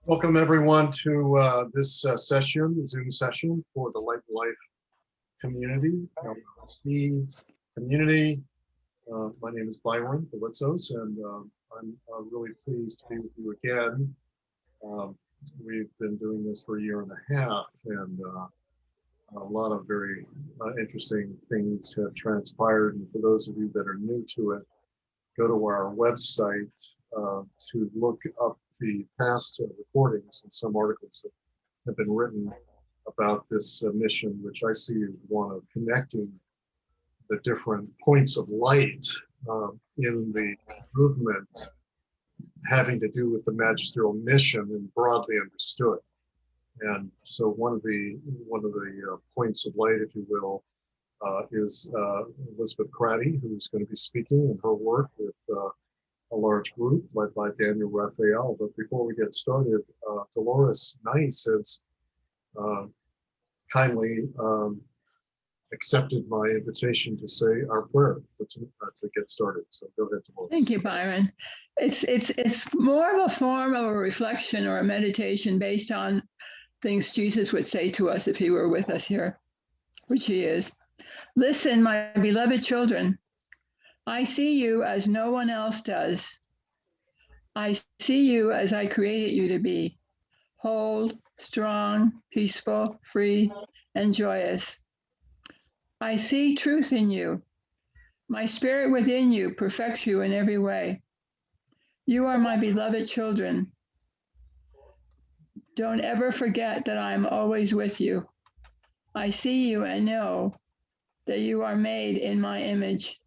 Welcome everyone to this session, Zoom session for the Light Life community, LLC community. My name is Byron Belitzos, and I'm really pleased to be with you again. We've been doing this for a year and a half, and a lot of very interesting things have transpired. And for those of you that are new to it, go to our website to look up the past recordings, and some articles that have been written about this mission, which I see as one of connecting the different points of light in the movement having to do with the magisterial mission and broadly understood. And so one of the points of light, if you will, is Liz Cratty, who's going to be speaking in her work with a large group led by Daniel Raphael. But before we get started, Dolores Nice has kindly accepted my invitation to say our prayer to get started. So go ahead, Dolores. Thank you, Byron. It's more of a form of a reflection or a meditation based on things Jesus would say to us if he were with us here, which he is. Listen, my beloved children, I see you as no one else does. I see you as I created you to be, whole, strong, peaceful, free, and joyous. I see truth in you. My spirit within you perfects you in every way. You are my beloved children. Don't ever forget that I am always with you. I see you and know that you are made in my image.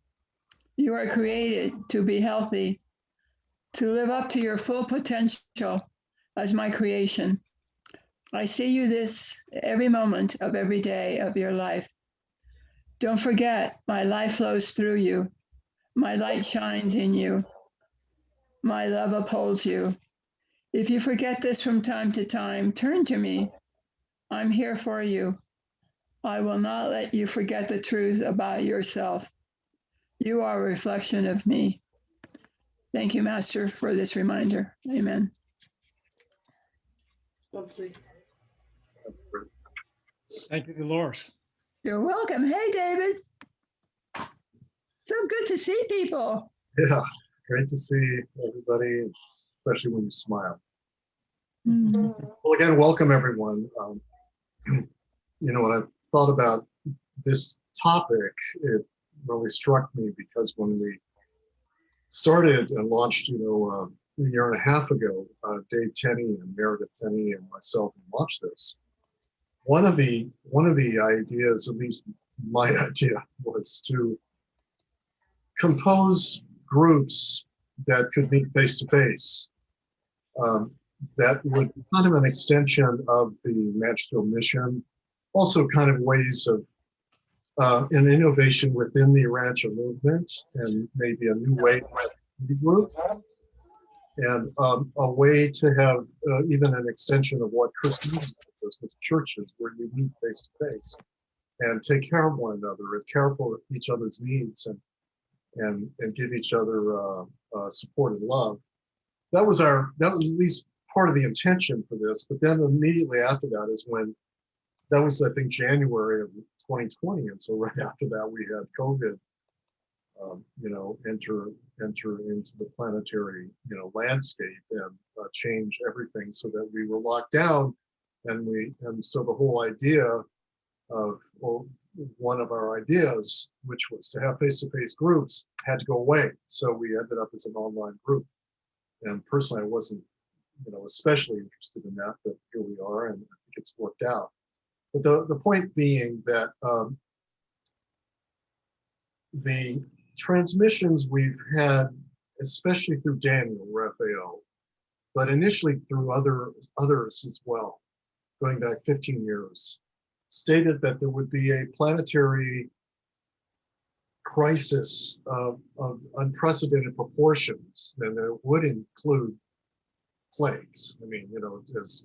You are created to be healthy, to live up to your full potential as my creation. I see you this every moment of every day of your life. Don't forget, my life flows through you. My light shines in you. My love upholds you. If you forget this from time to time, turn to me. I'm here for you. I will not let you forget the truth about yourself. You are a reflection of me. Thank you, Master, for this reminder. Amen. Thank you, Dolores. You're welcome. Hey, David. So good to see people. Yeah, great to see everybody, especially when you smile. Mm-hmm. Well, again, welcome everyone. You know, when I thought about this topic, it really struck me because when we started and launched, a year and a half ago, Dave Tenney and Meredith Tenney and myself launched this. One of the ideas, at least my idea, was to compose groups that could meet face to face. That would be kind of an extension of the magisterial mission, also kind of ways of an innovation within the Rancho movement, and maybe a new way to group, and a way to have even an extension of what Christianity does with churches, where you meet face to face and take care of one another and care for each other's needs and give each other support and love. That was at least part of the intention for this. But then immediately after that is when, that was, I think, January of 2020. And so right after that, we had COVID, enter into the planetary, landscape and change everything so that we were locked down. And so the whole idea of, well, one of our ideas, which was to have face-to-face groups, had to go away. So we ended up as an online group. And personally, I wasn't, especially interested in that, but here we are, and I think it's worked out. But the point being that the transmissions we've had, especially through Daniel Raphael, but initially through others as well, going back 15 years, stated that there would be a planetary crisis of unprecedented proportions, and it would include plagues. I mean, as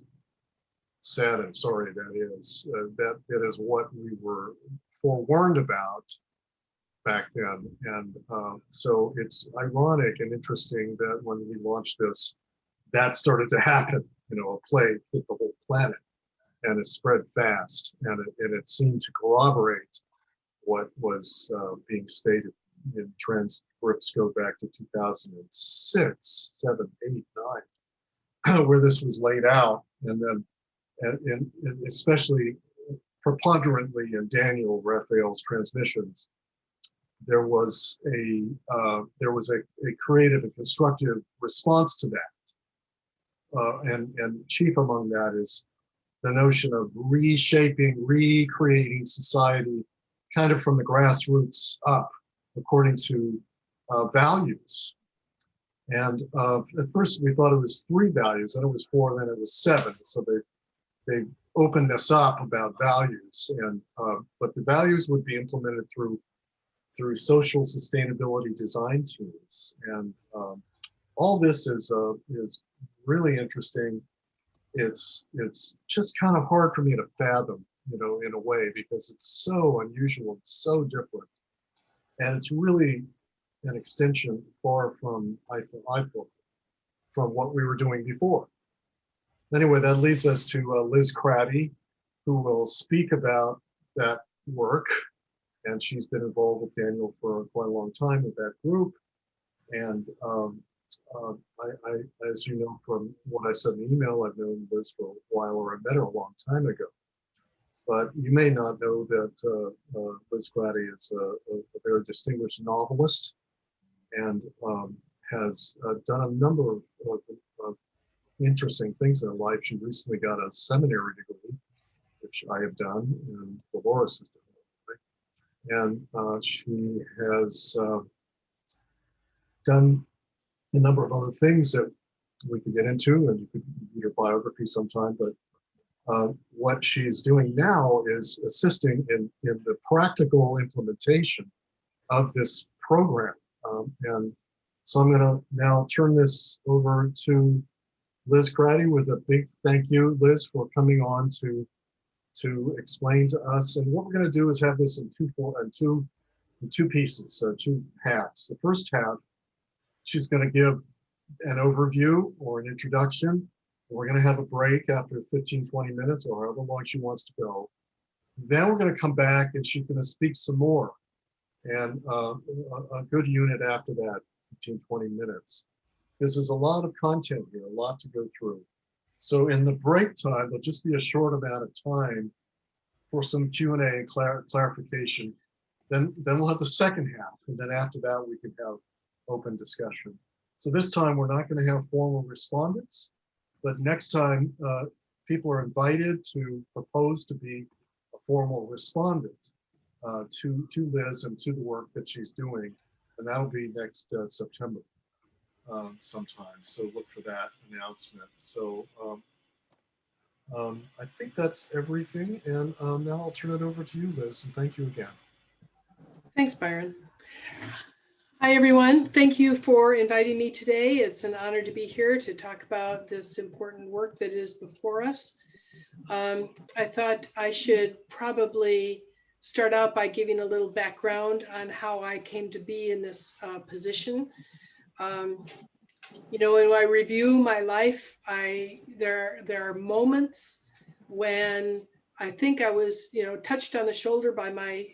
sad and sorry that is, that it is what we were forewarned about back then. And so it's ironic and interesting that when we launched this, that started to happen. A plague hit the whole planet, and it spread fast, and it seemed to corroborate what was being stated in transcripts go back to 2006, 7, 8, 9, where this was laid out, and then and especially preponderantly in Daniel Raphael's transmissions, there was a creative and constructive response to that, and chief among that is the notion of reshaping, recreating society kind of from the grassroots up, according to values. And at first we thought it was 3 values, then it was 4, then it was 7. So they opened this up about values, and but the values would be implemented through social sustainability design teams, and all this is really interesting. It's just kind of hard for me to fathom, in a way, because it's so unusual and so different, and it's really an extension far from I thought from what we were doing before. Anyway, that leads us to Liz Cratty, who will speak about that work, and she's been involved with Daniel for quite a long time with that group. And I, as you know from what I said in the email, I've known Liz for a while, or I met her a long time ago. But you may not know that Liz Cratty is a very distinguished novelist, and has done a number of interesting things in her life. She recently got a seminary degree, which I have done, and Dolores has done. And she has done a number of other things that we could get into, and you could read her biography sometime. But what she's doing now is assisting in the practical implementation of this program. And so I'm going to now turn this over to Liz Cratty with a big thank you, Liz, for coming on to explain to us. And what we're going to do is have this in two pieces, so 2 halves. The first half, she's going to give an overview or an introduction. We're going to have a break after 15, 20 minutes, or however long she wants to go. Then we're going to come back and she's going to speak some more, and a good unit after that, 15, 20 minutes. This is a lot of content here, a lot to go through. So in the break time, there'll just be a short amount of time for some Q&A and clarification. Then we'll have the second half, and then after that we can have open discussion. So this time we're not going to have formal respondents, but next time people are invited to propose to be a formal respondent to Liz and to the work that she's doing, and that'll be next September sometime. So look for that announcement. So I think that's everything, and now I'll turn it over to you, Liz, and thank you again. Thanks, Byron. Hi, everyone. Thank you for inviting me today. It's an honor to be here to talk about this important work that is before us. I thought I should probably start out by giving a little background on how I came to be in this position. When I review my life, there are moments when I think I was, touched on the shoulder by my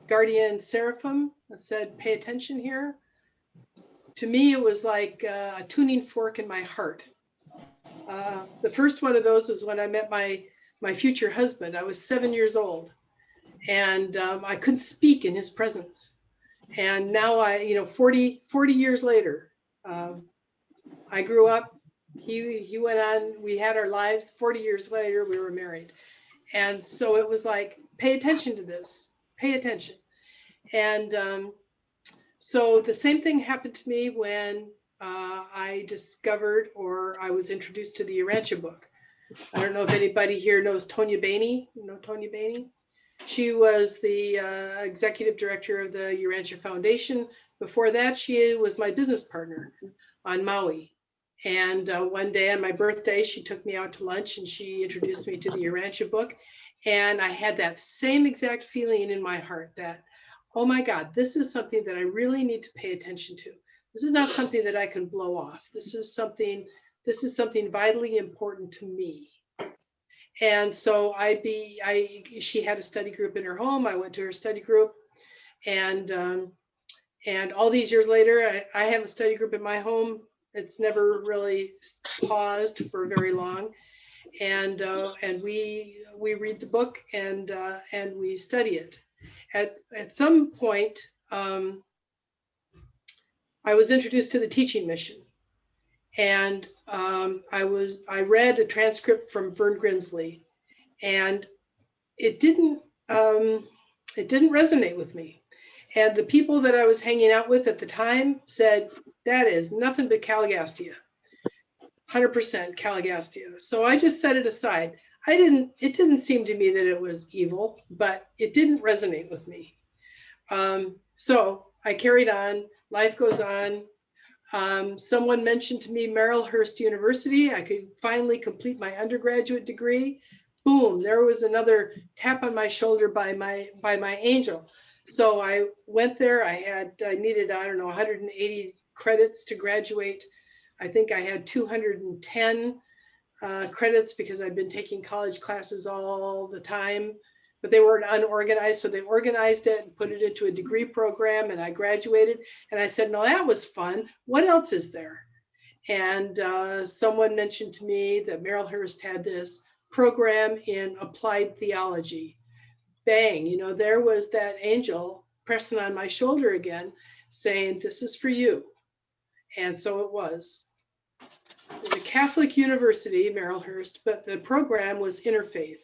guardian seraphim and said, "Pay attention here." To me, it was like a tuning fork in my heart. The first one of those was when I met my future husband. I was 7 years old, and I couldn't speak in his presence. And now 40 years later, I grew up, he went on, we had our lives. 40 years later, we were married. And so it was like, pay attention to this, pay attention. And so the same thing happened to me when I discovered, or I was introduced to the Urantia book. I don't know if anybody here knows Tonya Bainey. You know Tonya Bainey? She was the executive director of the Urantia Foundation. Before that, she was my business partner on Maui. And one day on my birthday, she took me out to lunch and she introduced me to the Urantia book. And I had that same exact feeling in my heart that, oh my God, this is something that I really need to pay attention to. This is not something that I can blow off. This is something this is something vitally important to me. And so she had a study group in her home. I went to her study group, and all these years later, I have a study group in my home. It's never really paused for very long, and we read the book and we study it. At some point, I was introduced to the teaching mission, and I read a transcript from Vern Grimsley, and it didn't resonate with me. And the people that I was hanging out with at the time said, that is nothing but Caligastia, 100% Caligastia. So I just set it aside. It didn't seem to me that it was evil, but it didn't resonate with me. So I carried on, life goes on. Someone mentioned to me Marylhurst University. I could finally complete my undergraduate degree. Boom, there was another tap on my shoulder by my angel. So I went there. I needed, I don't know, 180 credits to graduate. I think I had 210 credits because I've been taking college classes all the time, but they were unorganized. So they organized it and put it into a degree program, and I graduated. And I said, no, that was fun. What else is there? And someone mentioned to me that Marylhurst had this program in applied theology. Bang, there was that angel pressing on my shoulder again, saying, this is for you. And so it was. It was a Catholic university, Marylhurst, but the program was interfaith.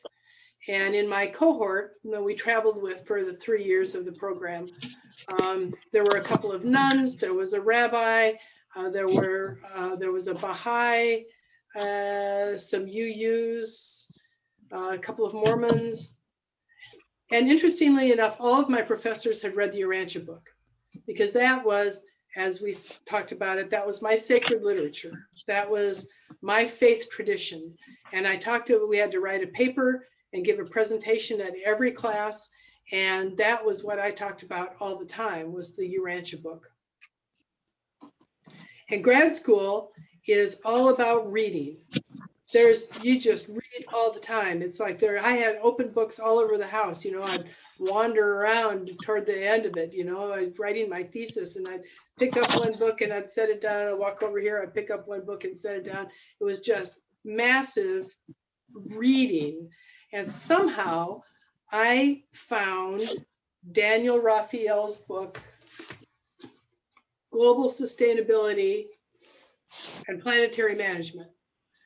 And in my cohort that we traveled with for the 3 years of the program, there were a couple of nuns, there was a rabbi, there was a Baha'i, some UUs, a couple of Mormons. And interestingly enough, all of my professors had read the Urantia book, because that was, as we talked about it, that was my sacred literature. That was my faith tradition. And we had to write a paper and give a presentation at every class. And that was what I talked about all the time, was the Urantia book. And grad school is all about reading. You just read all the time. It's like I had open books all over the house. I'd wander around toward the end of it, I'd writing my thesis, and I'd pick up one book and I'd set it down. I'd walk over here, I'd pick up one book and set it down. It was just massive reading. And somehow I found Daniel Raphael's book, Global Sustainability and Planetary Management.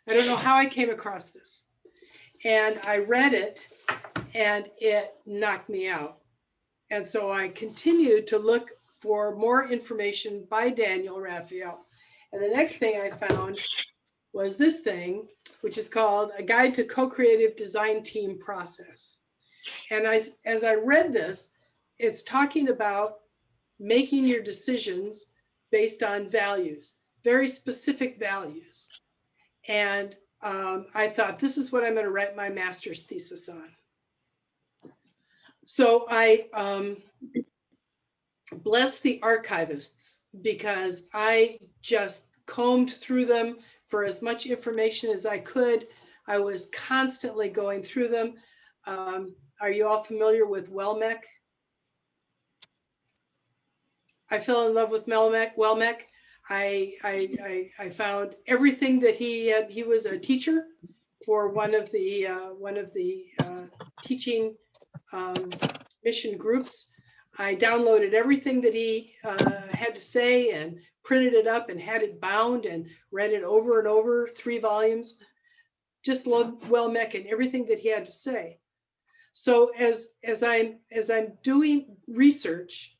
I don't know how I came across this. And I read it, and it knocked me out. And so I continued to look for more information by Daniel Raphael. And the next thing I found was this thing, which is called A Guide to Co-Creative Design Team Process. And as I read this, it's talking about making your decisions based on values, very specific values. And I thought, this is what I'm going to write my master's thesis on. So I bless the archivists, because I just combed through them for as much information as I could. I was constantly going through them. Are you all familiar with Welmeck? I fell in love with Welmeck. I found everything that he had. He was a teacher for one of the teaching mission groups. I downloaded everything that he had to say and printed it up and had it bound and read it over and over, 3 volumes. Just loved Welmeck and everything that he had to say. So as I'm doing research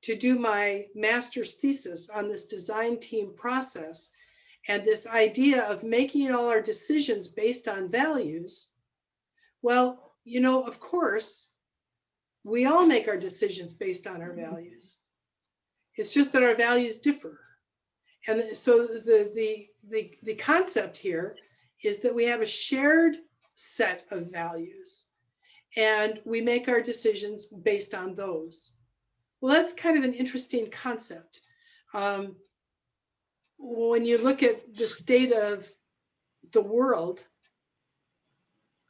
to do my master's thesis on this design team process and this idea of making all our decisions based on values, well, of course, we all make our decisions based on our values. It's just that our values differ. And so the concept here is that we have a shared set of values, and we make our decisions based on those. Well, that's kind of an interesting concept. when you look at the state of the world,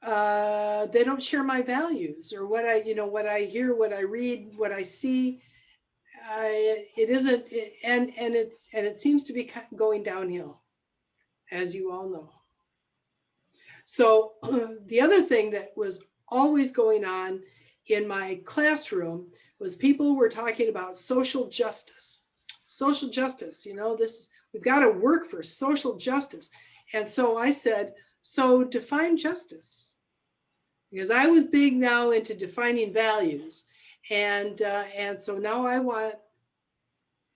they don't share my values, or what I hear, what I read, what I see. It isn't, and it seems to be going downhill, as you all know. So the other thing that was always going on in my classroom was people were talking about social justice. Social justice, we've got to work for social justice. And so I said, so define justice. Because I was big now into defining values. And so now I want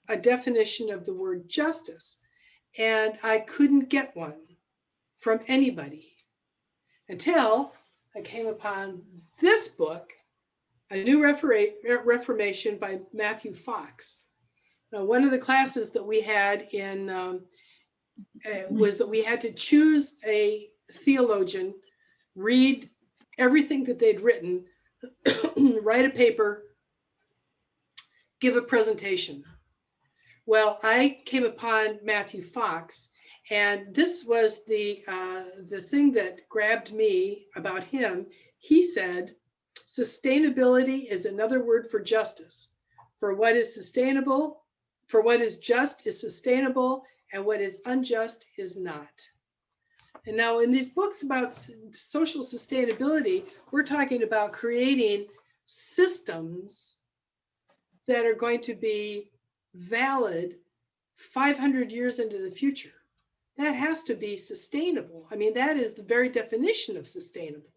a definition of the word justice. And I couldn't get one from anybody until I came upon this book, A New Reformation by Matthew Fox. Now, one of the classes that we had was that we had to choose a theologian, read everything that they'd written, write a paper, give a presentation. Well, I came upon Matthew Fox, and this was the thing that grabbed me about him. He said, sustainability is another word for justice. For what is sustainable, for what is just is sustainable, and what is unjust is not. And now in these books about social sustainability, we're talking about creating systems that are going to be valid 500 years into the future. That has to be sustainable. I mean, that is the very definition of sustainable.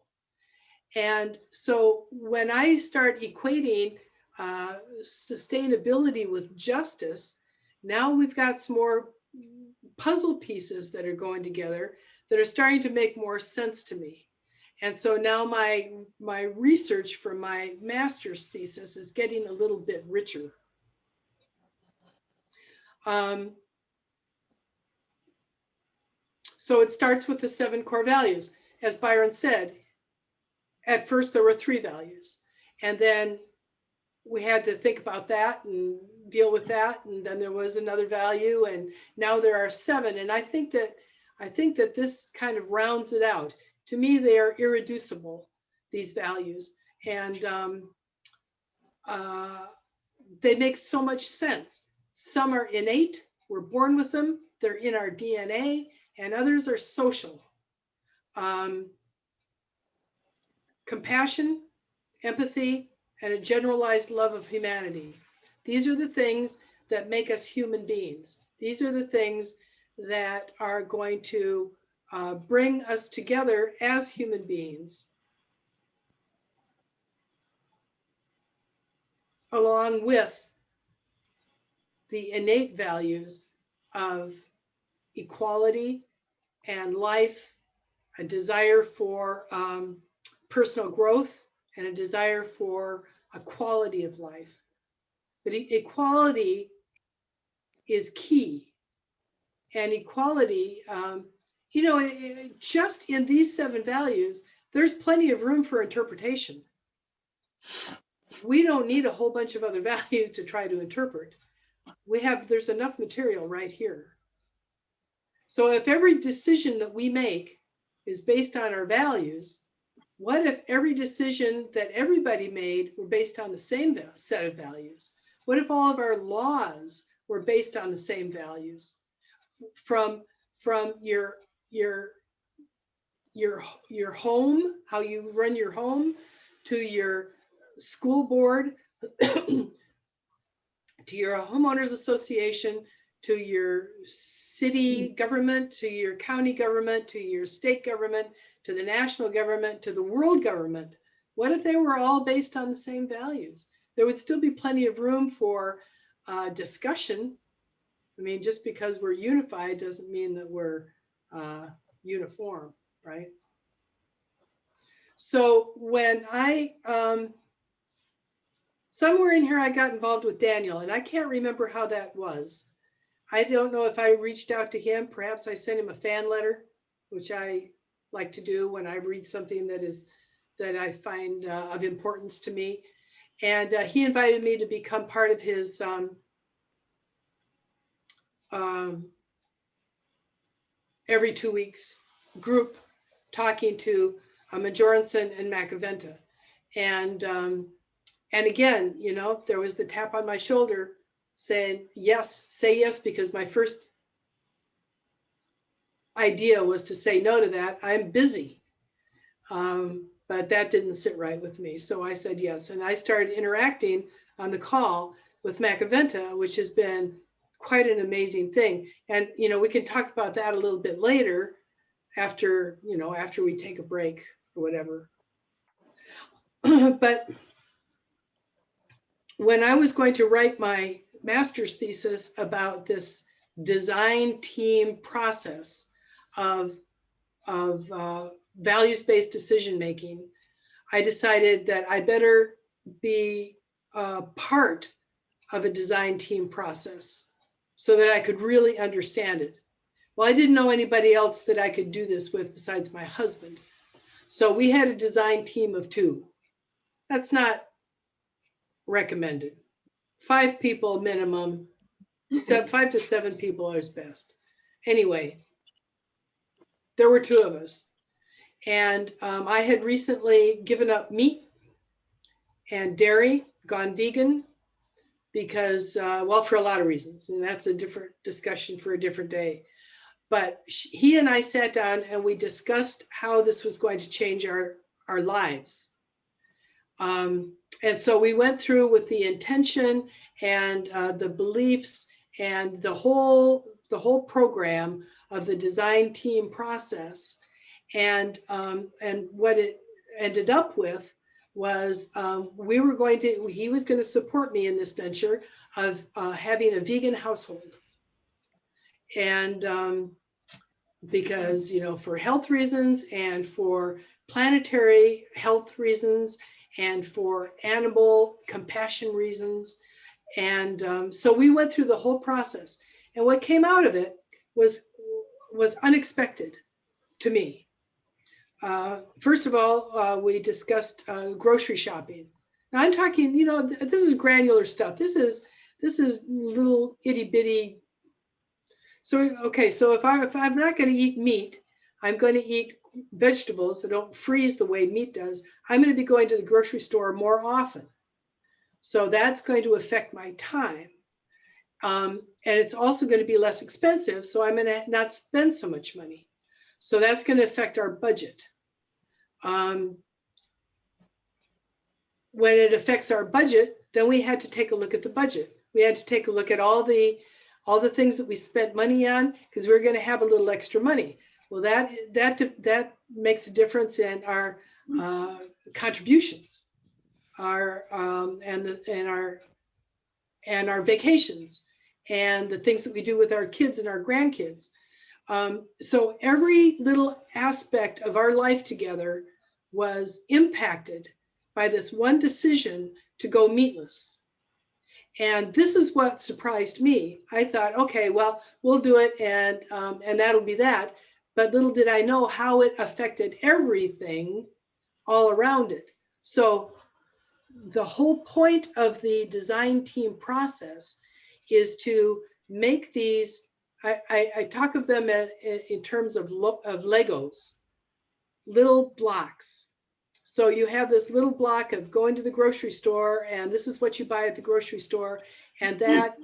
And so when I start equating sustainability with justice, now we've got some more puzzle pieces that are going together that are starting to make more sense to me. And so now my research for my master's thesis is getting a little bit richer. So it starts with the 7 core values. As Byron said, at first there were 3 values, and then we had to think about that and deal with that, and then there was another value, and now there are 7. And I think that this kind of rounds it out. To me, they are irreducible, these values, and they make so much sense. Some are innate, we're born with them, they're in our DNA, and others are social. Compassion, empathy, and a generalized love of humanity. These are the things that make us human beings. These are the things that are going to bring us together as human beings, along with the innate values of equality and life, a desire for personal growth, and a desire for a quality of life. But equality is key. And equality, just in these 7 values, there's plenty of room for interpretation. We don't need a whole bunch of other values to try to interpret. There's enough material right here. So if every decision that we make is based on our values, what if every decision that everybody made were based on the same set of values? What if all of our laws were based on the same values? From your home, how you run your home, to your school board, to your homeowners association, to your city government, to your county government, to your state government, to the national government, to the world government. What if they were all based on the same values? There would still be plenty of room for discussion. I mean, just because we're unified doesn't mean that we're uniform, right? So when somewhere in here I got involved with Daniel, and I can't remember how that was. I don't know if I reached out to him. Perhaps I sent him a fan letter, which I like to do when I read something that I find of importance to me. And he invited me to become part of his every 2 weeks group talking to Monjoronson and Machiventa. And again, you know, there was the tap on my shoulder saying, yes, say yes, because my first idea was to say no to that. I'm busy. But that didn't sit right with me. So I said yes. And I started interacting on the call with Machiventa, which has been quite an amazing thing. And, you know, we can talk about that a little bit later after, you know, after we take a break or whatever. But when I was going to write my master's thesis about this design team process of values-based decision-making, I decided that I better be part of a design team process so that I could really understand it. Well, I didn't know anybody else that I could do this with besides my husband. So we had a design team of 2. That's not recommended. 5 people minimum, 5 to 7 people is best. Anyway, there were 2 of us. And I had recently given up meat and dairy, gone vegan, because, well, for a lot of reasons. And that's a different discussion for a different day. But he and I sat down and we discussed how this was going to change our lives. And so we went through with the intention and the beliefs and the whole program of the design team process. And what it ended up with was he was going to support me in this venture of having a vegan household. And because, you know, for health reasons and for planetary health reasons and for animal compassion reasons. And so we went through the whole process. And what came out of it was unexpected to me. First of all, we discussed grocery shopping. Now I'm talking, you know, this is granular stuff. This is little itty bitty. So, okay, so if I'm not going to eat meat, I'm going to eat vegetables that don't freeze the way meat does. I'm going to be going to the grocery store more often. So that's going to affect my time. And it's also going to be less expensive. So I'm going to not spend so much money. So that's going to affect our budget. When it affects our budget, then we had to take a look at the budget. We had to take a look at all the things that we spent money on, because we're going to have a little extra money. Well, that makes a difference in our contributions, and our vacations, and the things that we do with our kids and our grandkids. So every little aspect of our life together was impacted by this one decision to go meatless. And this is what surprised me. I thought, okay, well, we'll do it, and that'll be that. But little did I know how it affected everything all around it. So the whole point of the design team process is to make these, I talk of them in terms of Legos, little blocks. So you have this little block of going to the grocery store, and this is what you buy at the grocery store, and that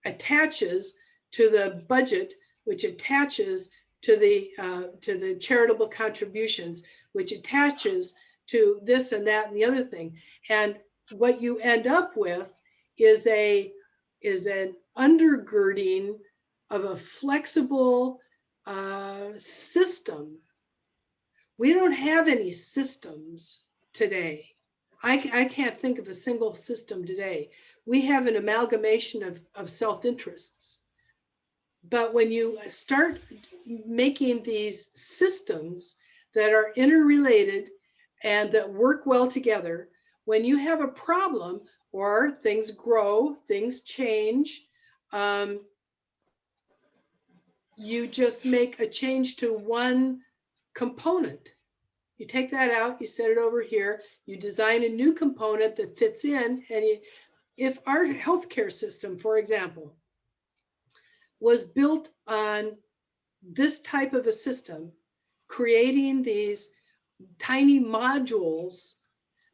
attaches to the budget, which attaches to the charitable contributions, which attaches to this and that and the other thing. And what you end up with is an undergirding of a flexible system. We don't have any systems today. I can't think of a single system today. We have an amalgamation of self-interests. But when you start making these systems that are interrelated and that work well together, when you have a problem or things grow, things change, you just make a change to one component. You take that out, you set it over here, you design a new component that fits in. And if our healthcare system, for example, was built on this type of a system, creating these tiny modules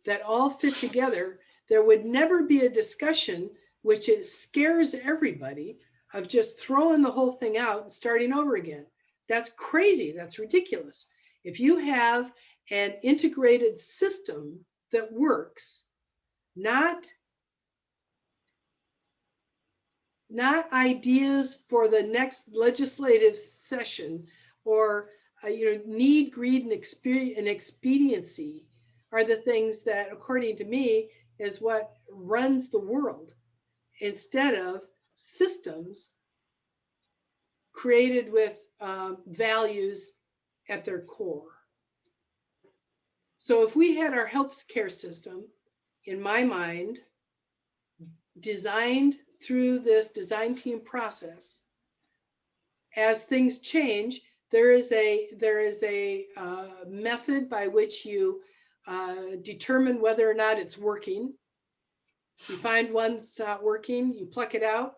that all fit together, there would never be a discussion, which it scares everybody, of just throwing the whole thing out and starting over again. That's crazy. That's ridiculous. If you have an integrated system that works, not ideas for the next legislative session, or need, greed, and expediency are the things that, according to me, is what runs the world, instead of systems created with values at their core. So if we had our healthcare system, in my mind, designed through this design team process, as things change, there is a method by which you determine whether or not it's working. You find one that's not working, you pluck it out,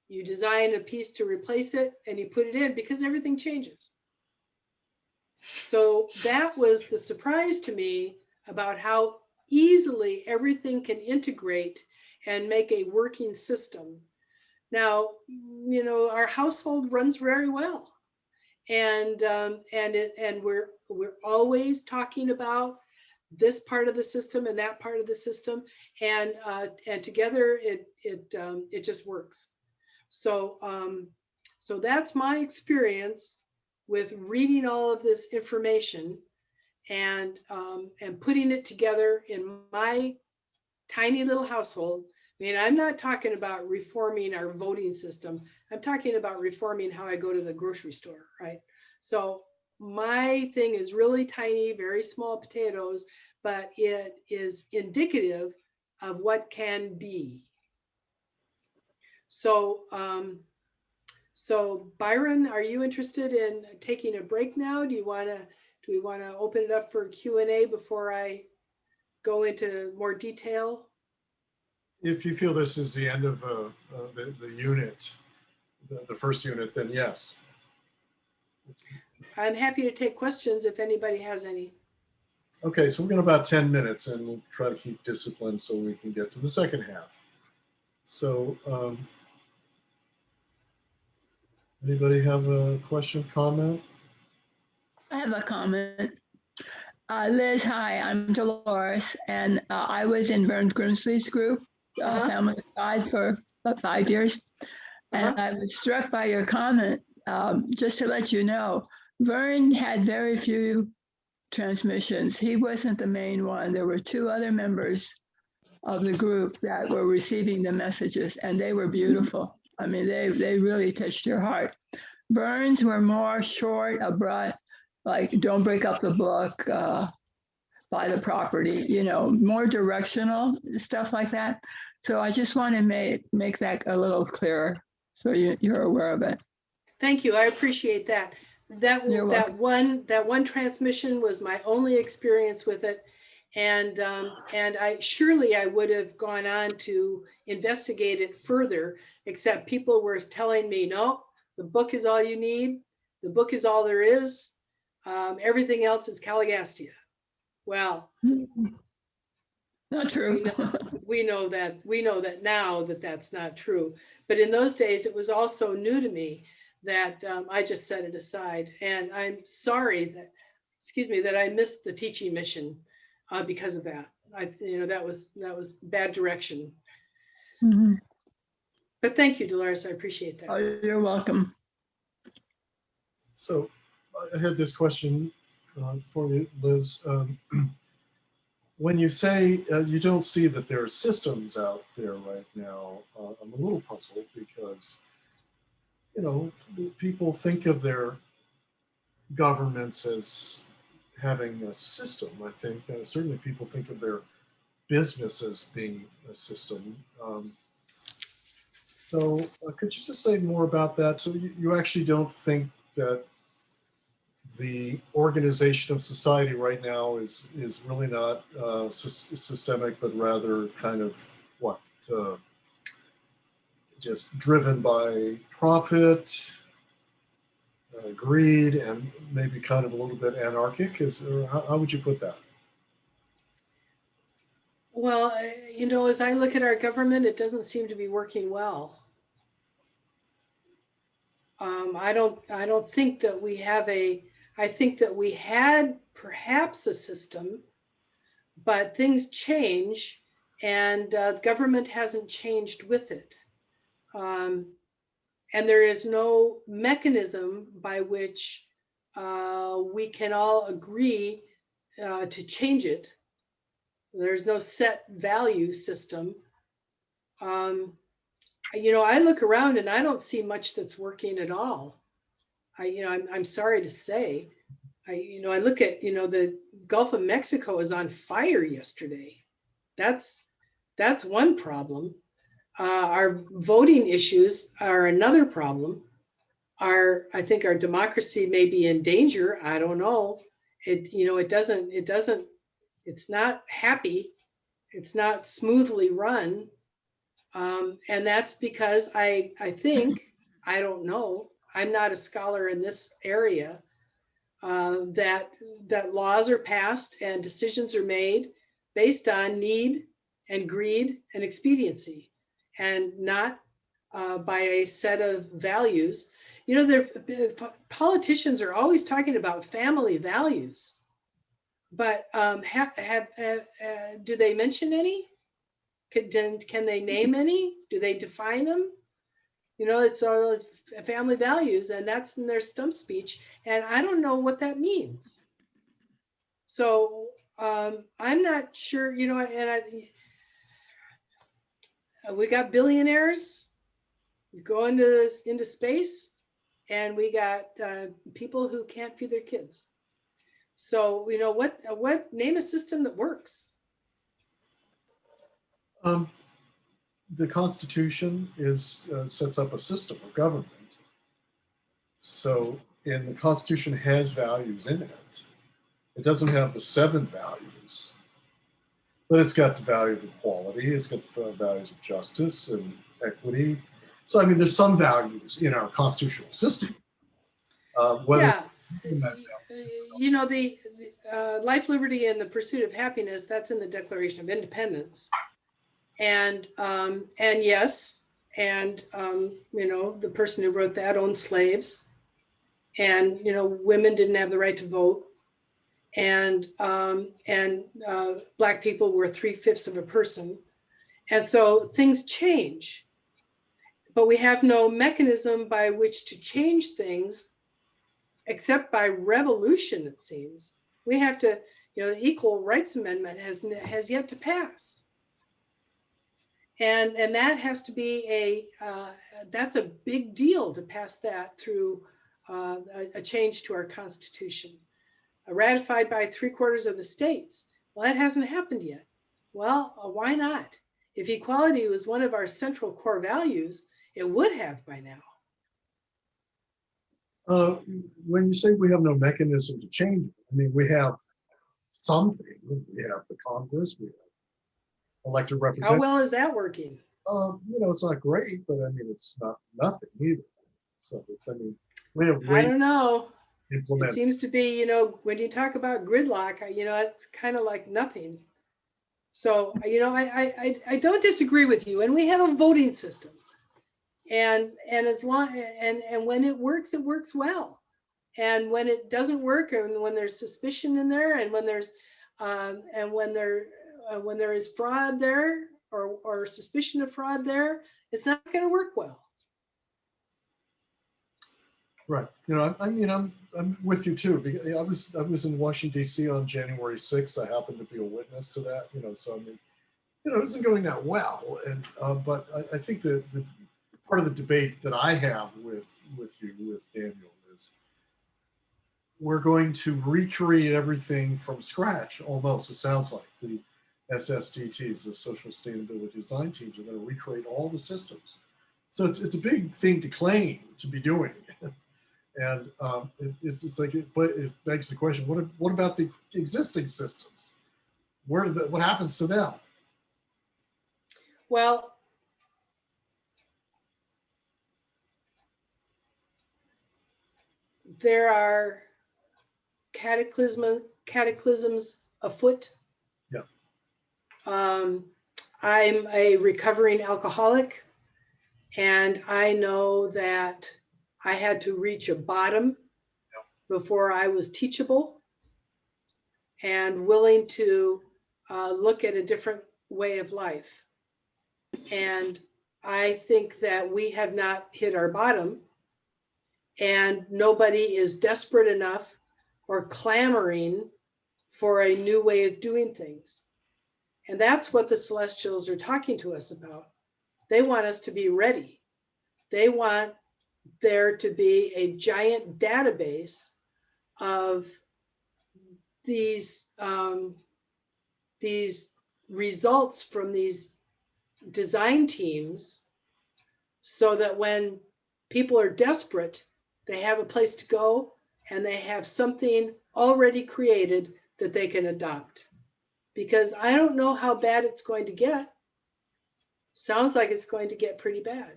you design a piece to replace it, and you put it in, because everything changes. So that was the surprise to me about how easily everything can integrate and make a working system. Now, our household runs very well, and we're always talking about this part of the system and that part of the system, and together it just works. So so that's my experience with reading all of this information and putting it together in my tiny little household. I mean, I'm not talking about reforming our voting system. I'm talking about reforming how I go to the grocery store, right? So my thing is really tiny, very small potatoes, but it is indicative of what can be. So, so Byron, are you interested in taking a break now? Do we want to open it up for Q&A before I go into more detail? If you feel this is the end of the unit, the first unit, then yes. I'm happy to take questions if anybody has any. Okay, so we've got about 10 minutes, and we'll try to keep discipline so we can get to the second half. So anybody have a question, comment? I have a comment. Liz, hi, I'm Dolores, and I was in Vern Grimsley's group, Family Guide, for about 5 years. And I was struck by your comment. Just to let you know, Vern had very few transmissions. He wasn't the main one. There were 2 other members of the group that were receiving the messages, and they were beautiful. I mean, they really touched your heart. Vern's were more short, abrupt, like don't break up the book, buy the property, more directional, stuff like that. So I just want to make that a little clearer so you're aware of it. Thank you. I appreciate that. That one transmission was my only experience with it, and I would have gone on to investigate it further, except people were telling me, no, the book is all you need. The book is all there is. Everything else is Caligastia. Well, not true. We know that now that that's not true. But in those days, it was also new to me that I just set it aside. And I'm sorry that I missed the teaching mission because of that. That was bad direction. Mm-hmm. But thank you, Dolores. I appreciate that. Oh, you're welcome. So I had this question for you, Liz. When you say you don't see that there are systems out there right now, I'm a little puzzled because, people think of their governments as having a system. I think certainly people think of their business as being a system. So could you just say more about that? So you actually don't think that the organization of society right now is really not systemic, but rather kind of just driven by profit, greed and maybe kind of a little bit anarchic? Or how would you put that? Well, you know, as I look at our government, it doesn't seem to be working well. I don't think that we have I think that we had perhaps a system, but things change and government hasn't changed with it. And there is no mechanism by which we can all agree to change it. There's no set value system. You know, I look around and I don't see much that's working at all. You know, I'm sorry to say. You know, I look at, you know, the Gulf of Mexico is on fire yesterday. That's one problem. Our voting issues are another problem. I think our democracy may be in danger. I don't know. You know, it's not happy. It's not smoothly run. And that's because I think, I don't know, I'm not a scholar in this area, that laws are passed and decisions are made based on need and greed and expediency, and not by a set of values. You know, politicians are always talking about family values, but do they mention any? Can they name any? Do they define them? You know, it's all family values, and that's in their stump speech, and I don't know what that means. So I'm not sure, you know, and we got billionaires going into space, and we got people who can't feed their kids. So, you know, what name a system that works? The Constitution sets up a system of government. So, and the Constitution has values in it. It doesn't have the 7 values, but it's got the value of equality. It's got the values of justice and equity. So, I mean, there's some values in our constitutional system. Yeah, you know, the life, liberty, and the pursuit of happiness, that's in the Declaration of Independence. And yes, and you know, the person who wrote that owned slaves, and you know, women didn't have the right to vote, and Black people were 3/5 of a person, and so things change, but we have no mechanism by which to change things, except by revolution. It seems we have to, you know, the Equal Rights Amendment has yet to pass. And that has to be that's a big deal to pass that through a change to our Constitution, ratified by 3/4 of the states. Well, that hasn't happened yet. Well, why not? If equality was one of our central core values, it would have by now. When you say we have no mechanism to change it, I mean, we have something. We have the Congress, we have elected How representatives. well is that working? You know, it's not great, but I mean, it's not nothing either. So it's, I mean, we have I don't know. implement. It seems to be, you know, when you talk about gridlock, you know, it's kind of like nothing. So, you know, I don't disagree with you. And we have a voting system. And as long and when it works well. And when it doesn't work, and when there's suspicion in there, and when there's when there is fraud there, or suspicion of fraud there, it's not going to work well. Right. You know, I mean, I'm with you too. Because I was in Washington D.C. on January 6th. I happened to be a witness to that. You know, so I mean, you know, it isn't going that well. And but I think the part of the debate that I have with you, with Daniel, is we're going to recreate everything from scratch. Almost, it sounds like the SSDTs, the Social Sustainability Design Teams, are going to recreate all the systems. So it's a big thing to claim to be doing. And it's like, but it begs the question: what about the existing systems? What happens to them? Well, there are cataclysms afoot. Yeah. I'm a recovering alcoholic, and I know that I had to reach a bottom before I was teachable and willing to look at a different way of life. And I think that we have not hit our bottom, and nobody is desperate enough or clamoring for a new way of doing things. And that's what the celestials are talking to us about. They want us to be ready. They want there to be a giant database of these results from these design teams, so that when people are desperate, they have a place to go and they have something already created that they can adopt. Because I don't know how bad it's going to get. Sounds like it's going to get pretty bad.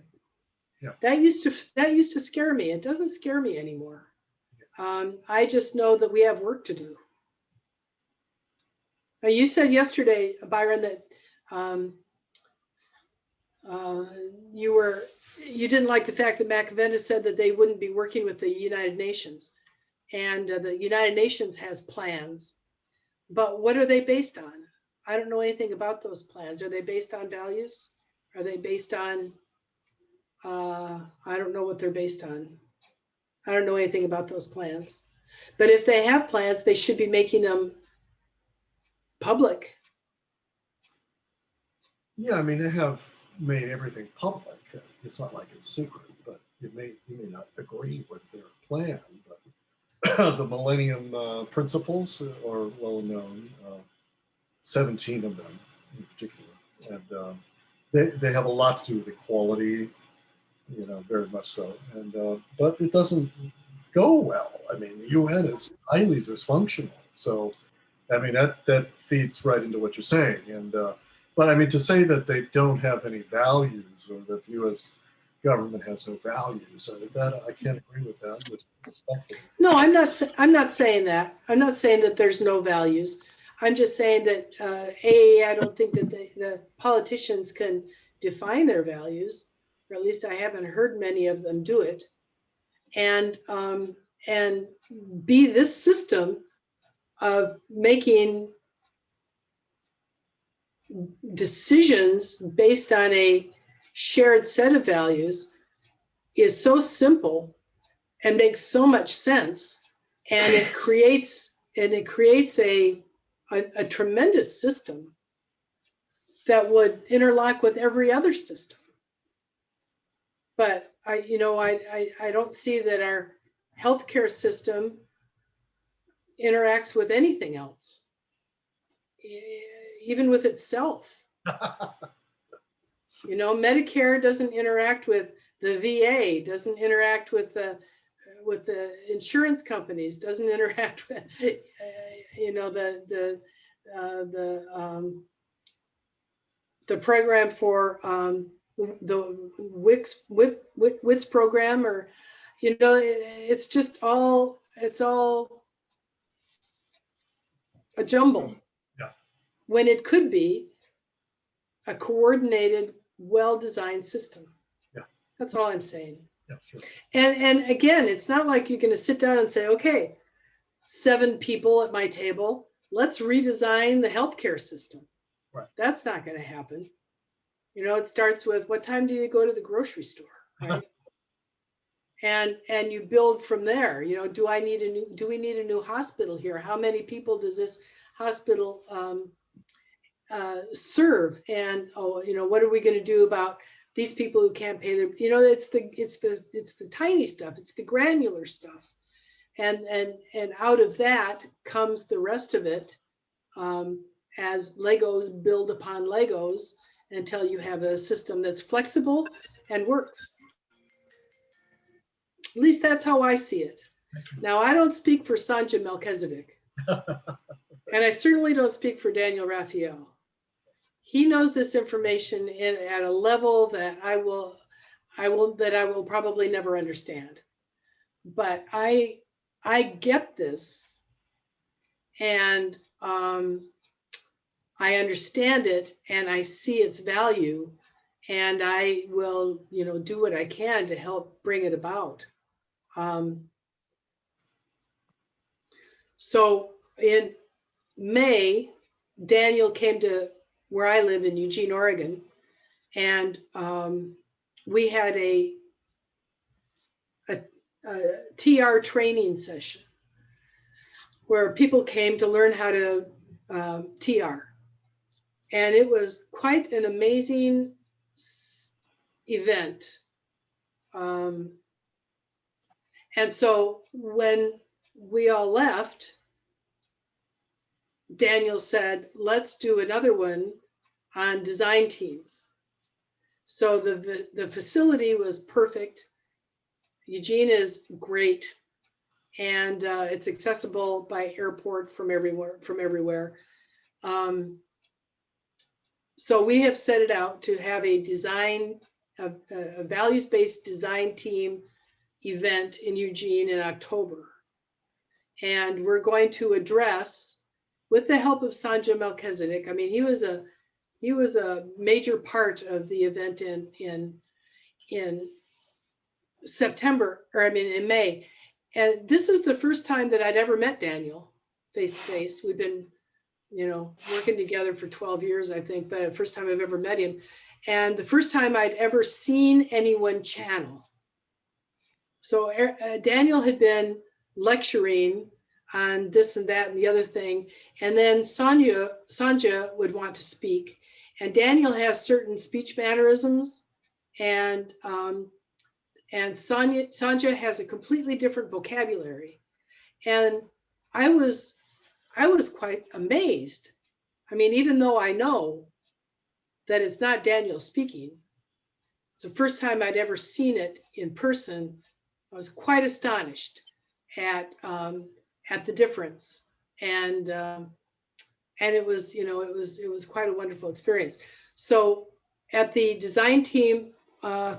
Yeah. That used to scare me. It doesn't scare me anymore. I just know that we have work to do. Now, you said yesterday, Byron, that you didn't like the fact that Machiventa said that they wouldn't be working with the United Nations, and the United Nations has plans, but what are they based on? I don't know anything about those plans. Are they based on values? Are they based on, I don't know what they're based on. I don't know anything about those plans. But if they have plans, they should be making them public. Yeah, I mean, they have made everything public. It's not like it's secret, but you may not agree with their plan. But the Millennium Principles are well known, 17 of them in particular, and they have a lot to do with equality, very much so. And but it doesn't go well. I mean, the UN is highly dysfunctional. So, I mean, that feeds right into what you're saying. And but I mean, to say that they don't have any values, or that the U.S. government has no values, I can't agree with that. Respectfully. No, I'm not saying that. I'm not saying that there's no values. I'm just saying that I don't think that the politicians can define their values, or at least I haven't heard many of them do it, and be this system of making decisions based on a shared set of values is so simple and makes so much sense, and it creates a tremendous system that would interlock with every other system. But I don't see that our healthcare system interacts with anything else, even with itself. Medicare doesn't interact with the VA, doesn't interact with the insurance companies, doesn't interact with the program for the WITS program, or it's just all a jumble. Yeah. When it could be a coordinated, well-designed system. Yeah. That's all I'm saying. Yeah, sure. And again, it's not like you're going to sit down and say, okay, 7 people at my table, let's redesign the healthcare system. Right. That's not going to happen. It starts with, what time do you go to the grocery store, right? and you build from there. Do we need a new hospital here? How many people does this hospital serve? And what are we going to do about these people who can't pay their, it's the tiny stuff, it's the granular stuff, and out of that comes the rest of it, as Legos build upon Legos, until you have a system that's flexible and works. At least that's how I see it. Now, I don't speak for Sonjah Melchizedek, and I certainly don't speak for Daniel Raphael. He knows this information at a level that I will probably never understand. But I I get this, and I understand it, and I see its value, and I will, do what I can to help bring it about. So in May, Daniel came to where I live in Eugene, Oregon, and we had a TR training session where people came to learn how to TR. And it was quite an amazing event. And so when we all left, Daniel said, let's do another one on design teams. So the facility was perfect. Eugene is great, and it's accessible by airport from everywhere. So we have set it out to have a values-based design team event in Eugene in October. And we're going to address, with the help of Sonjah Melchizedek, I mean, he was a major part of the event in September, or I mean in May. And this is the first time that I'd ever met Daniel face to face. We've been, working together for 12 years, I think, but the first time I've ever met him. And the first time I'd ever seen anyone channel. So Daniel had been lecturing on this and that and the other thing. And then Sonjah would want to speak. And Daniel has certain speech mannerisms, and Sonjah has a completely different vocabulary. And I was quite amazed. I mean, even though I know that it's not Daniel speaking, it's the first time I'd ever seen it in person. I was quite astonished at the difference, and it was, it was quite a wonderful experience. So at the design team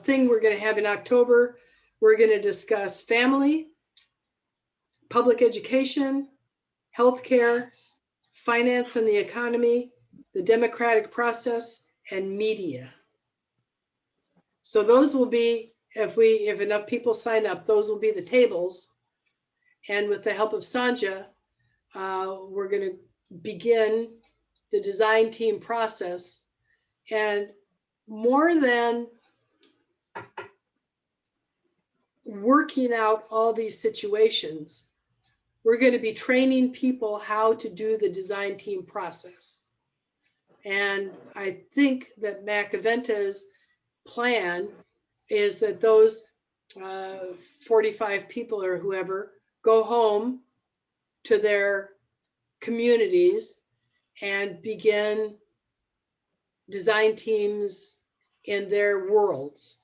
thing we're going to have in October, we're going to discuss family, public education, healthcare, finance and the economy, the democratic process, and media. So those will be, if enough people sign up, those will be the tables. And with the help of Sonjah, we're going to begin the design team process. And more than working out all these situations, we're going to be training people how to do the design team process. And I think that Machiventa's plan is that those 45 people or whoever go home to their communities and begin design teams in their worlds.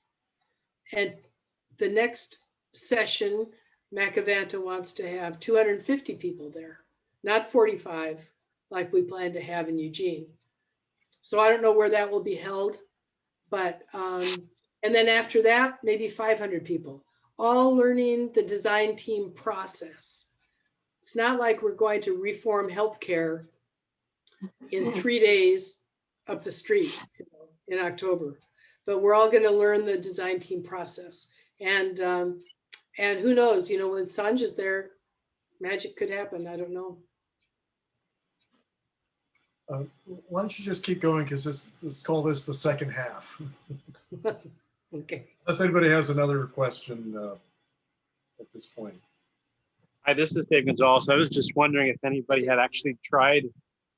And the next session, Machiventa wants to have 250 people there, not 45 like we plan to have in Eugene. So I don't know where that will be held, but and then after that, maybe 500 people, all learning the design team process. It's not like we're going to reform healthcare in 3 days up the street in October, but we're all going to learn the design team process. And who knows, when Sonjah's there, magic could happen. I don't know. Why don't you just keep going, because let's call this the second half. Okay. Unless anybody has another question at this point. Hi, this is Dave Gonzalez. I was just wondering if anybody had actually tried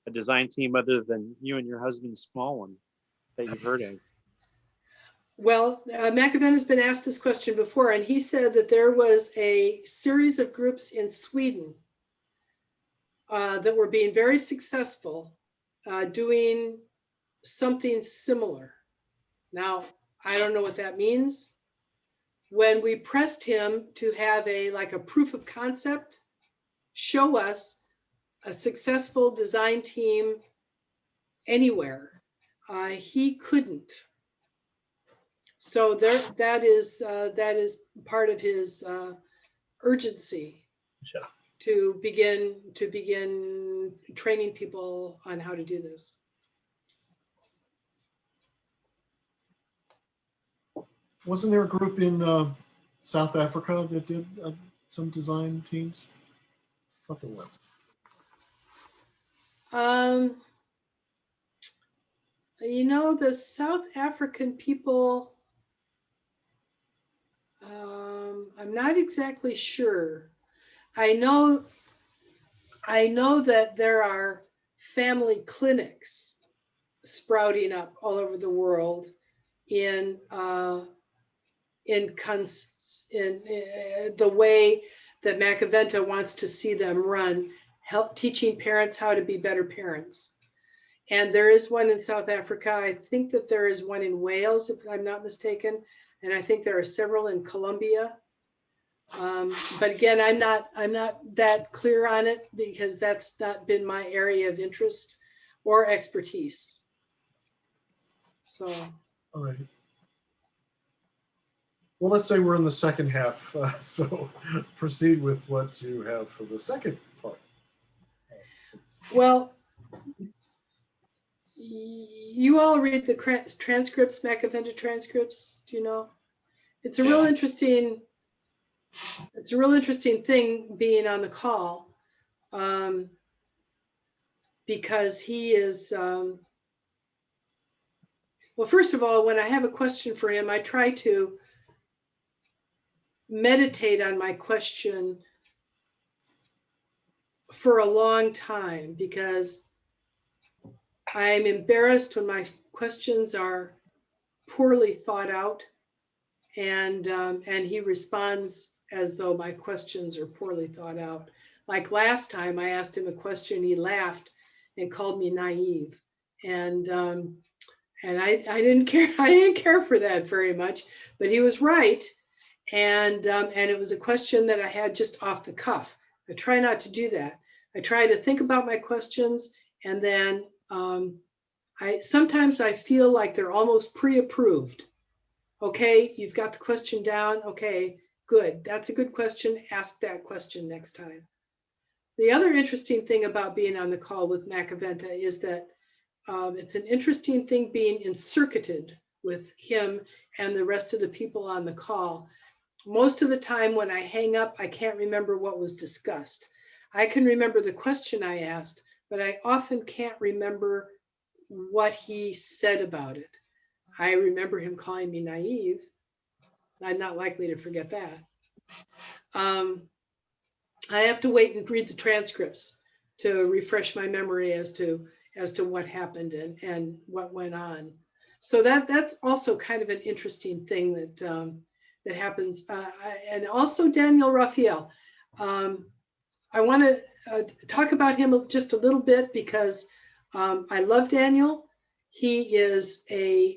a design team other than you and your husband's small one that you've heard of. Well, Machiventa has been asked this question before, and he said that there was a series of groups in Sweden that were being very successful doing something similar. Now, I don't know what that means. When we pressed him to have a proof of concept, show us a successful design team anywhere, he couldn't. So that is part of his urgency Yeah. to begin training people on how to do this. Wasn't there a group in South Africa that did some design teams? I thought there was. You know, the South African people, I'm not exactly sure. I know that there are family clinics sprouting up all over the world in the way that Machiventa wants to see them run, teaching parents how to be better parents. And there is one in South Africa. I think that there is one in Wales, if I'm not mistaken. And I think there are several in Colombia. But again, I'm not that clear on it because that's not been my area of interest or expertise. So. All right. Well, let's say we're in the second half. So proceed with what you have for the second part. Well, you all read the transcripts, Machiventa transcripts, do you know? It's a real interesting thing being on the call, because he is, well, first of all, when I have a question for him, I try to meditate on my question for a long time, because I'm embarrassed when my questions are poorly thought out, and he responds as though my questions are poorly thought out. Like last time, I asked him a question, he laughed and called me naive, and I didn't care. I didn't care for that very much, but he was right, and it was a question that I had just off the cuff. I try not to do that. I try to think about my questions, and then sometimes I feel like they're almost pre-approved. Okay, you've got the question down. Okay, good. That's a good question. Ask that question next time. The other interesting thing about being on the call with Machiventa is that it's an interesting thing being encircuited with him and the rest of the people on the call. Most of the time when I hang up, I can't remember what was discussed. I can remember the question I asked, but I often can't remember what he said about it. I remember him calling me naive. I'm not likely to forget that. I have to wait and read the transcripts to refresh my memory as to what happened and what went on. So that's also kind of an interesting thing that happens. And also Daniel Raphael. I want to talk about him just a little bit because I love Daniel. He is he's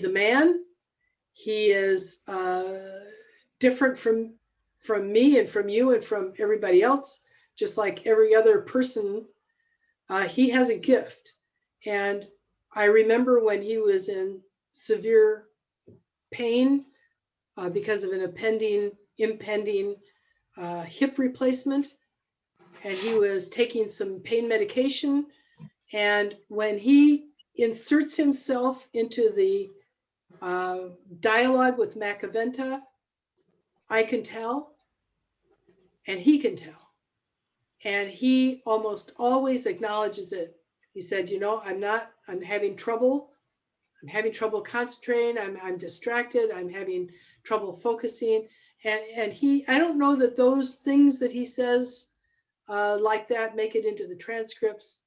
a man. He is different from me and from you and from everybody else, just like every other person. He has a gift. And I remember when he was in severe pain because of an impending hip replacement, and he was taking some pain medication. And when he inserts himself into the dialogue with Machiventa, I can tell, and he can tell. And he almost always acknowledges it. He said, you know, I'm having trouble. I'm having trouble concentrating. I'm distracted. I'm having trouble focusing. And I don't know that those things that he says like that make it into the transcripts.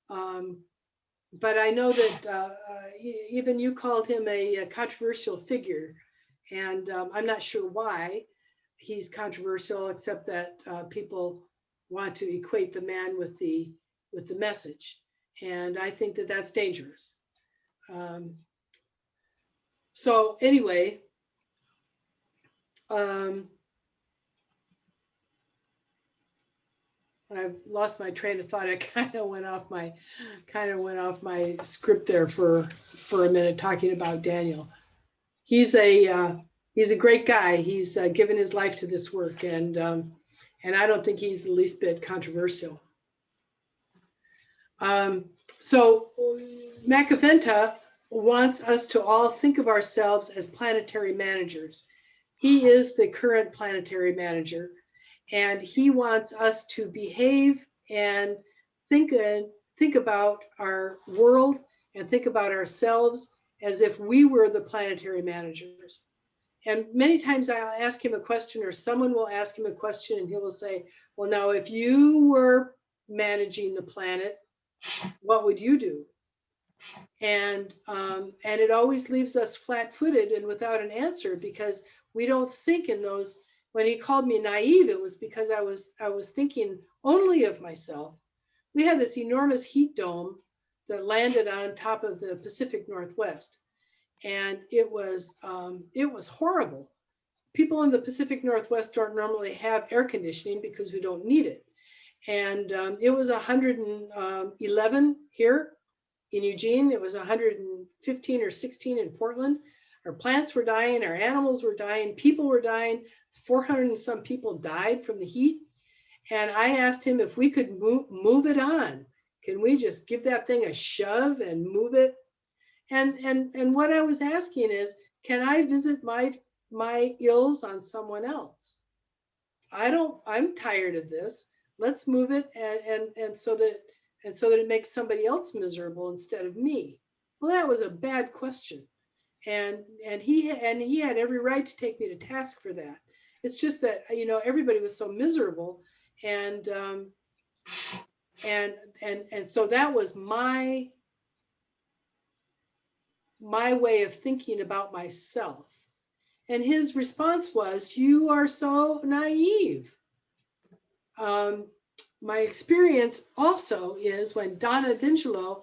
But I know that even you called him a controversial figure. And I'm not sure why he's controversial, except that people want to equate the man with the message. And I think that that's dangerous. So anyway, I've lost my train of thought. I kind of went off my script there for a minute talking about Daniel. He's a he's a great guy. He's given his life to this work, and I don't think he's the least bit controversial. So Machiventa wants us to all think of ourselves as planetary managers. He is the current planetary manager, and he wants us to behave and think about our world and think about ourselves as if we were the planetary managers. And many times I'll ask him a question, or someone will ask him a question, and he will say, well, now, if you were managing the planet, what would you do? And it always leaves us flat-footed and without an answer, because we don't think in those. When he called me naive, it was because I was thinking only of myself. We had this enormous heat dome that landed on top of the Pacific Northwest, and it was horrible. People in the Pacific Northwest don't normally have air conditioning because we don't need it. And it was 111 here in Eugene. It was 115 or 16 in Portland. Our plants were dying, our animals were dying, people were dying. 400 and some people died from the heat. And I asked him if we could move it on. Can we just give that thing a shove and move it? And what I was asking is, can I visit my ills on someone else? I'm tired of this. Let's move it and so that it makes somebody else miserable instead of me. Well, that was a bad question. And he had every right to take me to task for that. It's just that, everybody was so miserable, and so that was my way of thinking about myself. And his response was, "You are so naive." My experience also is when Donna D'Angelo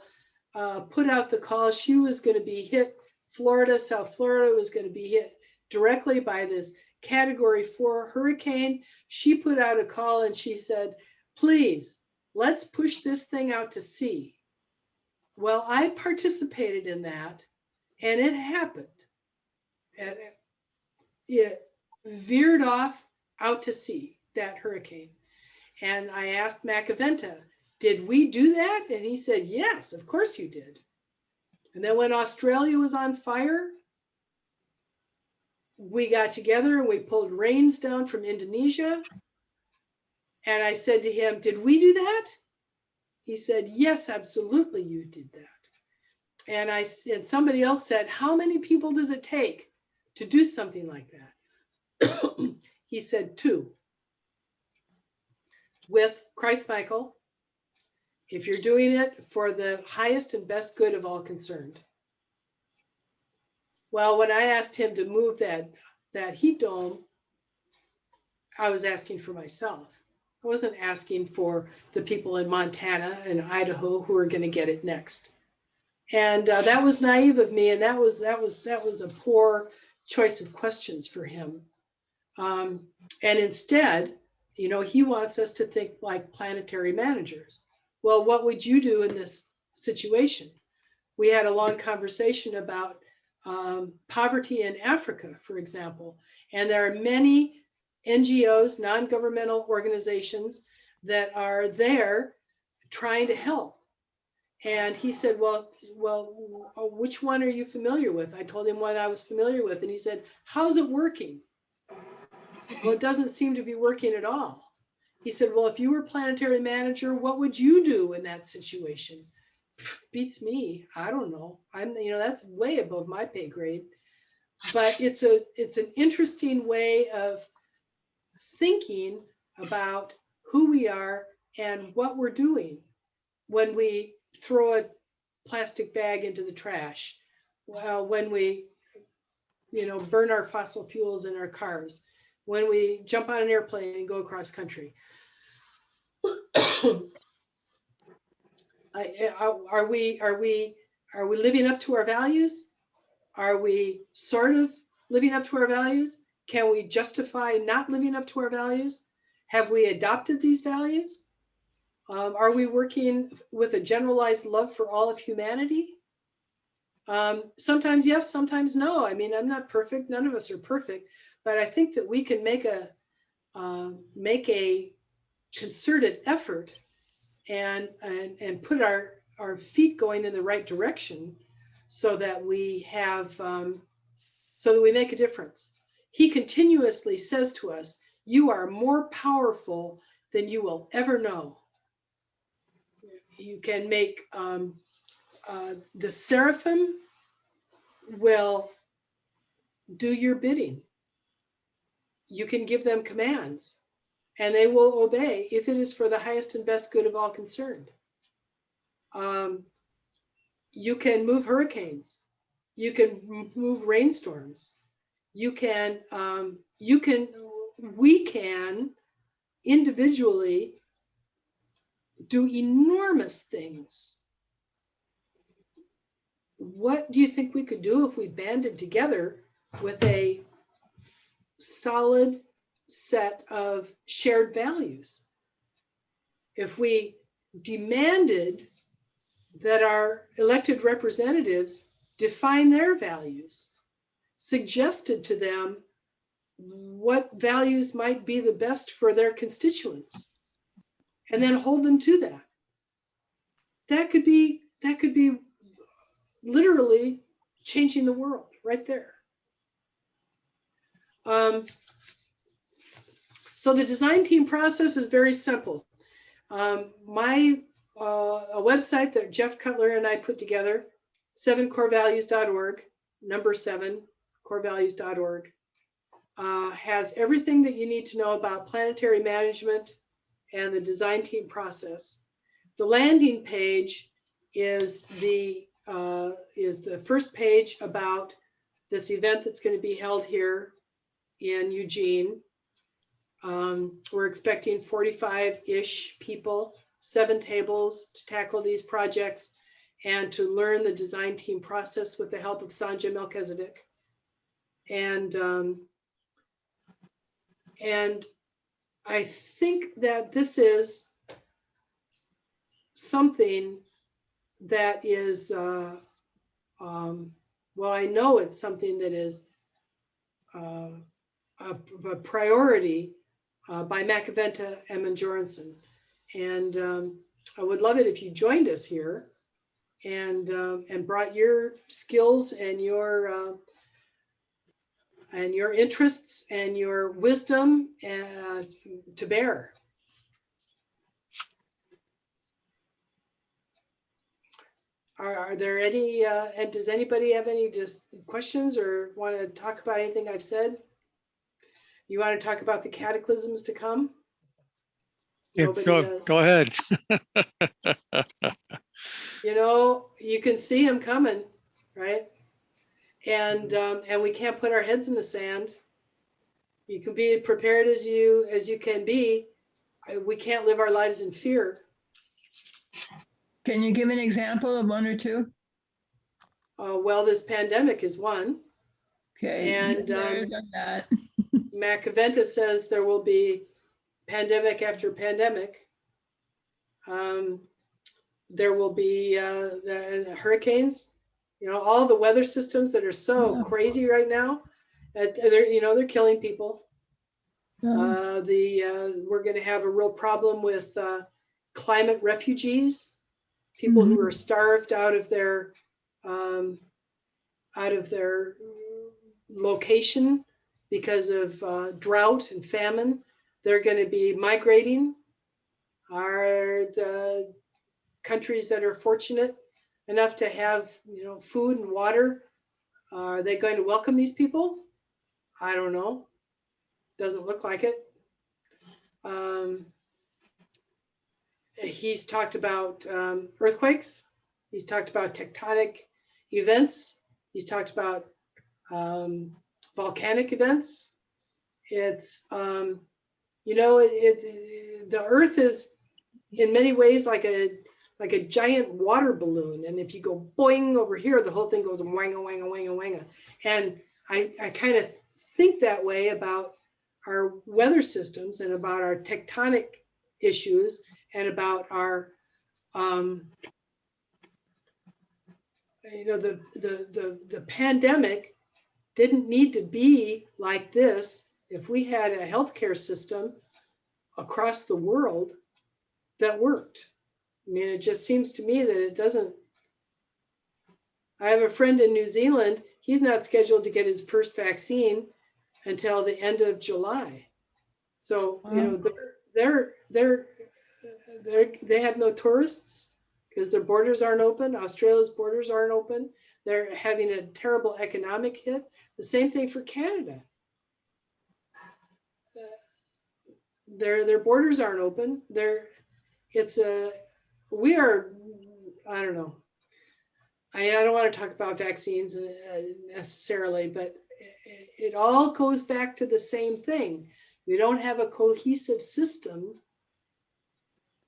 put out the call, she was going to be hit. South Florida was going to be hit directly by this Category 4 hurricane. She put out a call and she said, please, let's push this thing out to sea. Well, I participated in that, and it happened. And it veered off out to sea, that hurricane. And I asked Machiventa, did we do that? And he said, yes, of course you did. And then when Australia was on fire, we got together and we pulled rains down from Indonesia. And I said to him, did we do that? He said, yes, absolutely, you did that. And somebody else said, how many people does it take to do something like that? He said 2. With Christ Michael, if you're doing it for the highest and best good of all concerned. Well, when I asked him to move that heat dome, I was asking for myself. I wasn't asking for the people in Montana and Idaho who are going to get it next. And that was naive of me, and that was a poor choice of questions for him. And instead, he wants us to think like planetary managers. Well, what would you do in this situation? We had a long conversation about poverty in Africa, for example, and there are many NGOs, non-governmental organizations, that are there trying to help. And he said, well, which one are you familiar with? I told him what I was familiar with, and he said, how's it working? Well, it doesn't seem to be working at all. He said, well, if you were planetary manager, what would you do in that situation? Beats me. I don't know. That's way above my pay grade. But it's an interesting way of thinking about who we are and what we're doing when we throw a plastic bag into the trash, when we burn our fossil fuels in our cars, when we jump on an airplane and go across country. Are we living up to our values? Are we sort of living up to our values? Can we justify not living up to our values? Have we adopted these values? Are we working with a generalized love for all of humanity? Sometimes yes, sometimes no. I mean, I'm not perfect. None of us are perfect, but I think that we can make a concerted effort and put our feet going in the right direction so that we have so that we make a difference. He continuously says to us, you are more powerful than you will ever know. You can make the seraphim will do your bidding. You can give them commands and they will obey if it is for the highest and best good of all concerned. You can move hurricanes. You can move rainstorms. We can individually do enormous things. What do you think we could do if we banded together with a solid set of shared values? If we demanded that our elected representatives define their values, suggested to them what values might be the best for their constituents, and then hold them to that. That could be literally changing the world right there. So the design team process is very simple. A website that Jeff Cutler and I put together, 7corevalues.org, number 7, corevalues.org, has everything that you need to know about planetary management and the design team process. The landing page is the first page about this event that's going to be held here in Eugene. We're expecting 45-ish people, 7 tables to tackle these projects and to learn the design team process with the help of Sonjah Melchizedek. And I think that this is something that is, well, I know it's something that is a priority by Machiventa and Monjoronson. And I would love it if you joined us here and brought your skills and your interests and your wisdom to bear. Are there any, and does anybody have any just questions or want to talk about anything I've said? You want to talk about the cataclysms to come? Yeah, Nobody go, does. go ahead. You know, you can see them coming, right? And we can't put our heads in the sand. You can be prepared as you can be. We can't live our lives in fear. Can you give an example of one or two? Well, this pandemic is one. Okay. And done that. Machiventa says there will be pandemic after pandemic. There will be the hurricanes. You know, all the weather systems that are so crazy right now. They're killing people. We're going to have a real problem with climate refugees, people who are starved out of their location because of drought and famine. They're going to be migrating. Are the countries that are fortunate enough to have, food and water, are they going to welcome these people? I don't know. Doesn't look like it. He's talked about earthquakes. He's talked about tectonic events. He's talked about volcanic events. It's, the earth is in many ways like a giant water balloon. And if you go boing over here, the whole thing goes wanga, wanga, wanga, wanga. And I kind of think that way about our weather systems and about our tectonic issues and about our the pandemic didn't need to be like this if we had a healthcare system across the world that worked. I mean, it just seems to me that it doesn't. I have a friend in New Zealand. He's not scheduled to get his first vaccine until the end of July. So, they have no tourists because their borders aren't open. Australia's borders aren't open. They're having a terrible economic hit. The same thing for Canada. Their borders aren't open. We are, I don't know. I don't want to talk about vaccines necessarily, but it all goes back to the same thing. We don't have a cohesive system.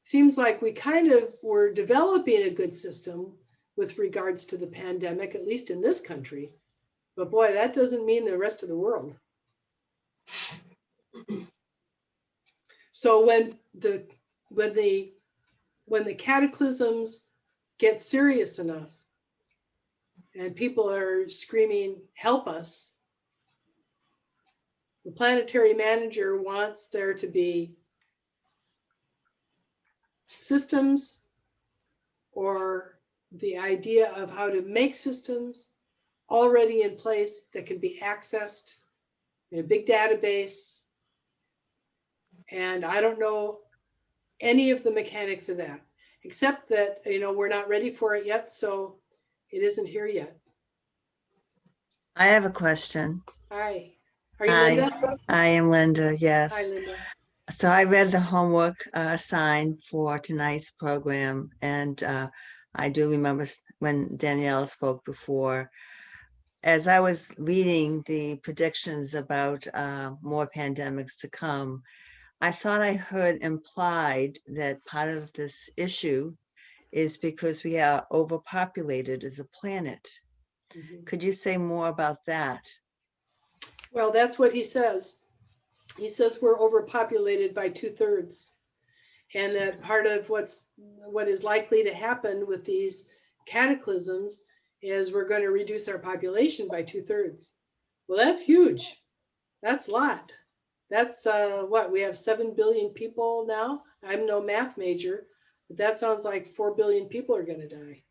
Seems like we kind of were developing a good system with regards to the pandemic, at least in this country. But boy, that doesn't mean the rest of the world. So when the cataclysms get serious enough and people are screaming, help us, the planetary manager wants there to be systems or the idea of how to make systems already in place that can be accessed in a big database. And I don't know any of the mechanics of that, except that, we're not ready for it yet. So it isn't here yet. I have a question. Hi. Are you Hi, Linda? I am Linda, Hi, yes. Linda. So I read the homework assigned for tonight's program, and I do remember when Danielle spoke before. As I was reading the predictions about more pandemics to come, I thought I heard implied that part of this issue is because we are overpopulated as a planet. Mhm. Could you say more about that? Well, that's what he says. He says we're overpopulated by 2/3. And that part of what is likely to happen with these cataclysms is we're going to reduce our population by 2/3. Well, that's huge. That's a lot. That's what we have 7 billion people now. I'm no math major, but that sounds like 4 billion people are going to die.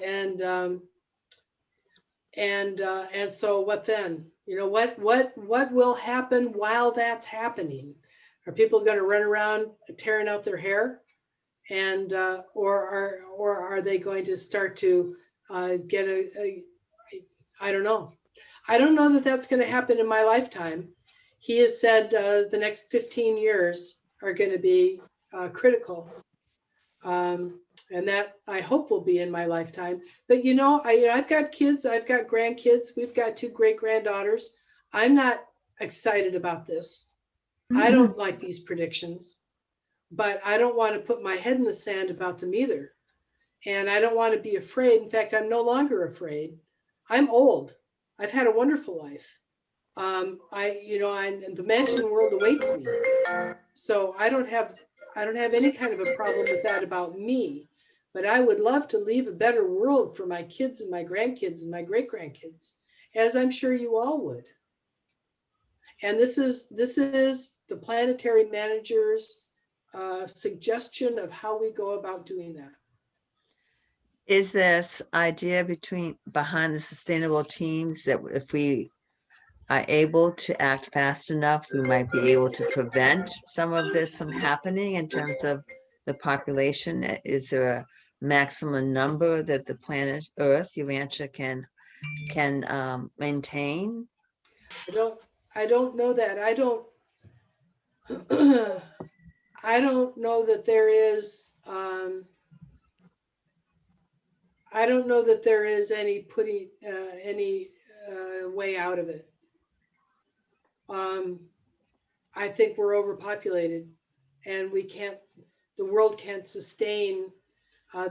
And so what then? What will happen while that's happening? Are people going to run around tearing out their hair, and or are they going to start to get I don't know. I don't know that that's going to happen in my lifetime. He has said the next 15 years are going to be critical, and that I hope will be in my lifetime. But I've got kids, I've got grandkids, we've got 2 great granddaughters. I'm not excited about this. I don't like these predictions, but I don't want to put my head in the sand about them either. And I don't want to be afraid. In fact, I'm no longer afraid. I'm old. I've had a wonderful life. The mansion world awaits me. So I don't have any kind of a problem with that about me, but I would love to leave a better world for my kids and my grandkids and my great grandkids, as I'm sure you all would. And this is the planetary manager's suggestion of how we go about doing that. Is this idea behind the sustainable teams that if we are able to act fast enough, we might be able to prevent some of this from happening in terms of the population? Is there a maximum number that the planet Earth, Urantia, can maintain? I don't know that. I don't know that there is I don't know that there is any way out of it. I think we're overpopulated, and the world can't sustain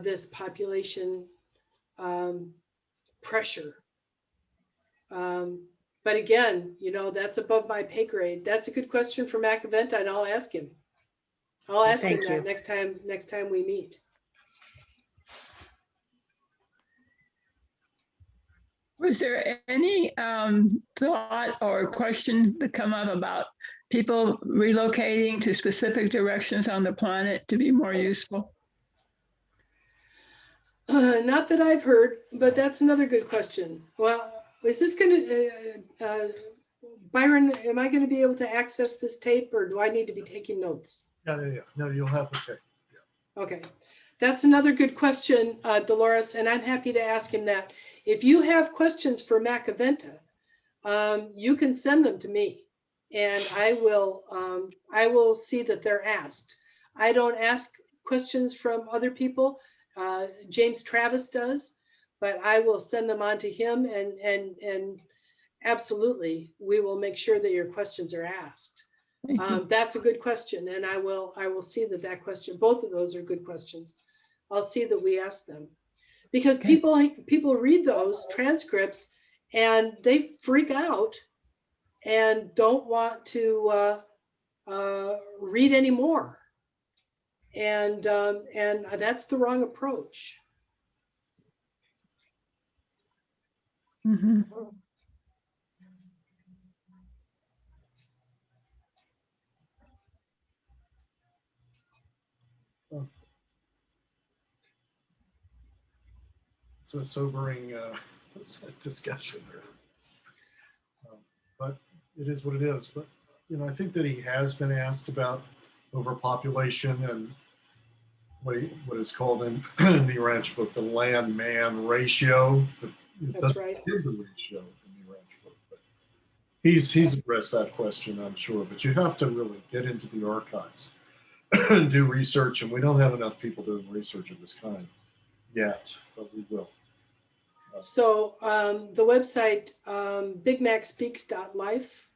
this population pressure. But again, that's above my pay grade. That's a good question for Machiventa, and I'll ask him. I'll ask him that next time we meet. Was there any thought or question that come up about people relocating to specific directions on the planet to be more useful? Not that I've heard, but that's another good question. Well, is this going to, Byron, am I going to be able to access this tape, or do I need to be taking notes? Yeah. No, you'll have the tape. Okay, that's another good question, Dolores, and I'm happy to ask him that. If you have questions for Machiventa, you can send them to me, and I will see that they're asked. I don't ask questions from other people. James Travis does, but I will send them on to him, and absolutely, we will make sure that your questions are asked. Thank you. That's a good question, and I will see that question, both of those are good questions. I'll see that we ask them, because Okay. people read those transcripts and they freak out and don't want to read anymore, and that's the wrong approach. Mhm. It's a sobering discussion there. But it is what it is. But, you know, I think that he has been asked about overpopulation and what is called in the ranch book, the land-man ratio. It That's doesn't right. give the ratio in the ranch book. But he's addressed that question, I'm sure. But you have to really get into the archives and do research. And we don't have enough people doing research of this kind yet, but we will. So the website, bigmacspeaks.life,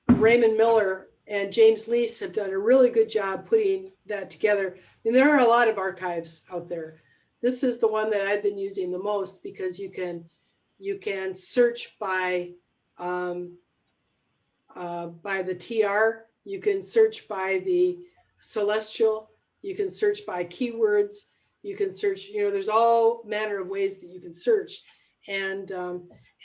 Raymond Miller and James Lease have done a really good job putting that together. And there are a lot of archives out there. This is the one that I've been using the most, because you can search by the TR, you can search by the celestial, you can search by keywords, you can search, you know, there's all manner of ways that you can search. And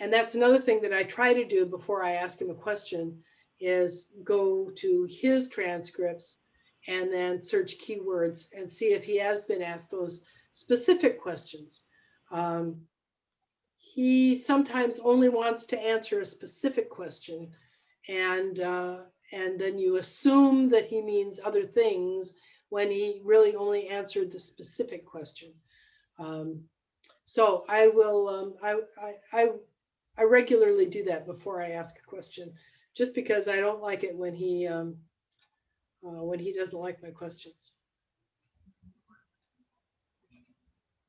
that's another thing that I try to do before I ask him a question, is go to his transcripts and then search keywords and see if he has been asked those specific questions. He sometimes only wants to answer a specific question, and then you assume that he means other things when he really only answered the specific question. So I will, I regularly do that before I ask a question, just because I don't like it when he doesn't like my questions.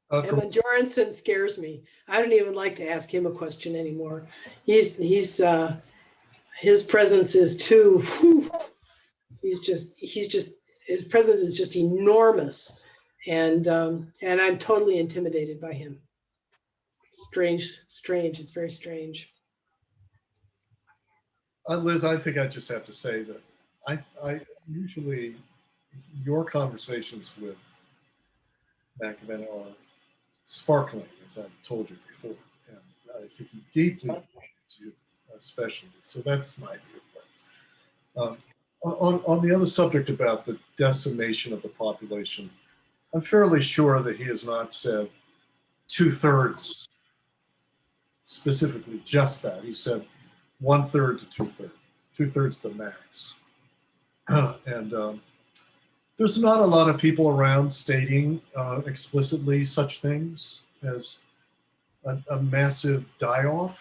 And Monjoronson scares me. I don't even like to ask him a question anymore. His presence is too, his presence is just enormous. And I'm totally intimidated by him. Strange. It's very strange. Liz, I think I just have to say that I usually, your conversations with Machiventa are sparkling, as I've told you before, and I think he deeply appreciates you, especially. So that's my view. But on the other subject about the decimation of the population, I'm fairly sure that he has not said 2/3 specifically just that. He said 1/3 to 2/3, 2/3 the max. And there's not a lot of people around stating explicitly such things as a massive die-off.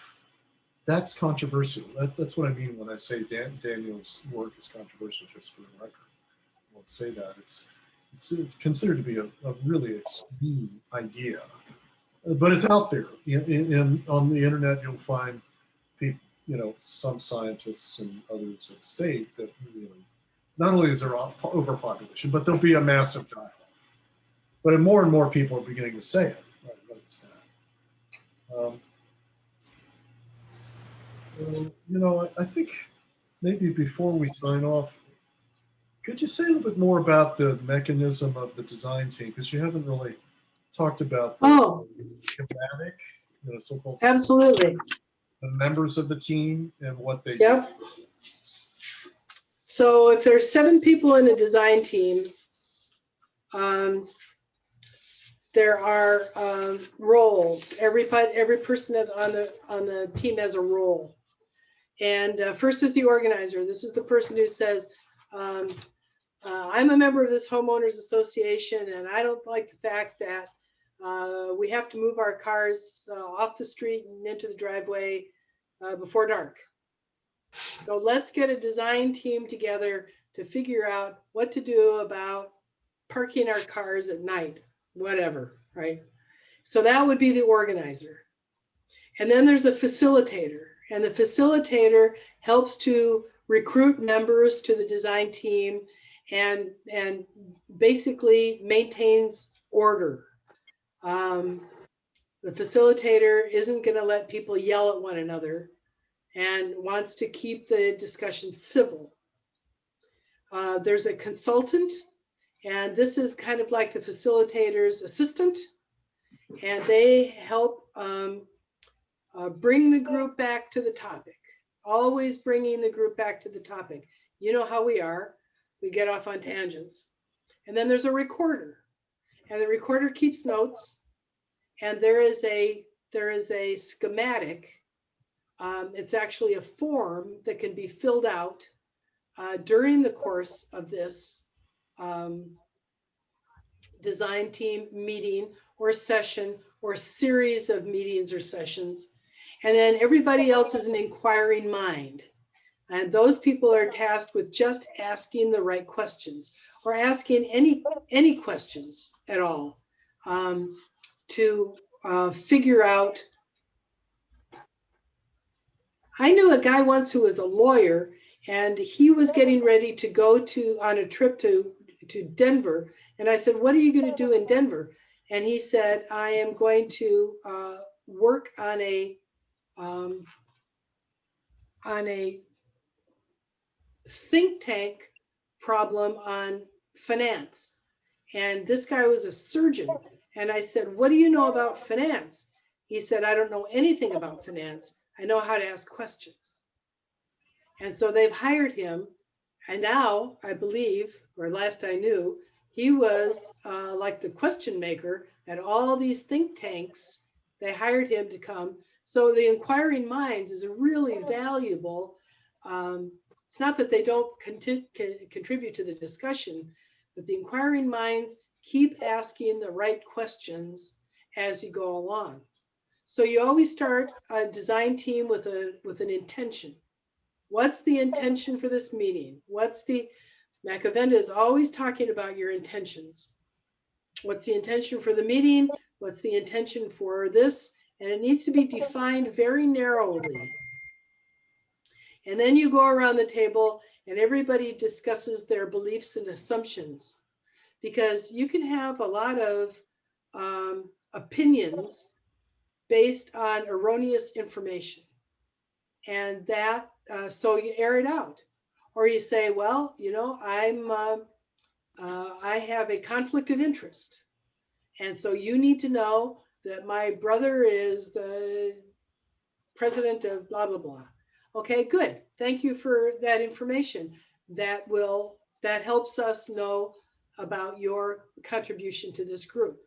That's controversial. That's what I mean when I say Daniel's work is controversial, just for the record. I won't say that. It's considered to be a really extreme idea. But it's out there. On the internet, you'll find people, you know, some scientists and others that state that, you know, not only is there overpopulation, but there'll be a massive die-off. But more and more people are beginning to say it. What is that? So, you know, I think maybe before we sign off, could you say a little bit more about the mechanism of the design team? Because you haven't really talked about Oh, schematic, so-called absolutely. the members of the team and what they do. Yep. So if there's 7 people in a design team, there are roles. Every person on the team has a role. And first is the organizer. This is the person who says, I'm a member of this homeowners association, and I don't like the fact that we have to move our cars off the street and into the driveway before dark. So let's get a design team together to figure out what to do about parking our cars at night, whatever, right? So that would be the organizer. And then there's a facilitator, and the facilitator helps to recruit members to the design team and basically maintains order. The facilitator isn't going to let people yell at one another and wants to keep the discussion civil. There's a consultant, and this is kind of like the facilitator's assistant, and they help bring the group back to the topic, always bringing the group back to the topic. You know how we are, we get off on tangents. And then there's a recorder, and the recorder keeps notes, and there is a schematic. It's actually a form that can be filled out during the course of this design team meeting or session or series of meetings or sessions. And then everybody else is an inquiring mind. And those people are tasked with just asking the right questions or asking any questions at all to figure out. I knew a guy once who was a lawyer, and he was getting ready to go on a trip to Denver. And I said, what are you going to do in Denver? And he said, I am going to work on a think tank problem on finance. And this guy was a surgeon. And I said, what do you know about finance? He said, I don't know anything about finance. I know how to ask questions. And so they've hired him. And now I believe, or last I knew, he was like the question maker at all these think tanks. They hired him to come. So the inquiring minds is a really valuable. It's not that they don't contribute to the discussion, but the inquiring minds keep asking the right questions as you go along. So you always start a design team with an intention. What's the intention for this meeting? Machiventa is always talking about your intentions. What's the intention for the meeting? What's the intention for this? And it needs to be defined very narrowly. And then you go around the table and everybody discusses their beliefs and assumptions, because you can have a lot of opinions based on erroneous information. And that, so you air it out. Or you say, well, you know, I have a conflict of interest. And so you need to know that my brother is the president of blah, blah, blah. Okay, good. Thank you for that information. That helps us know about your contribution to this group.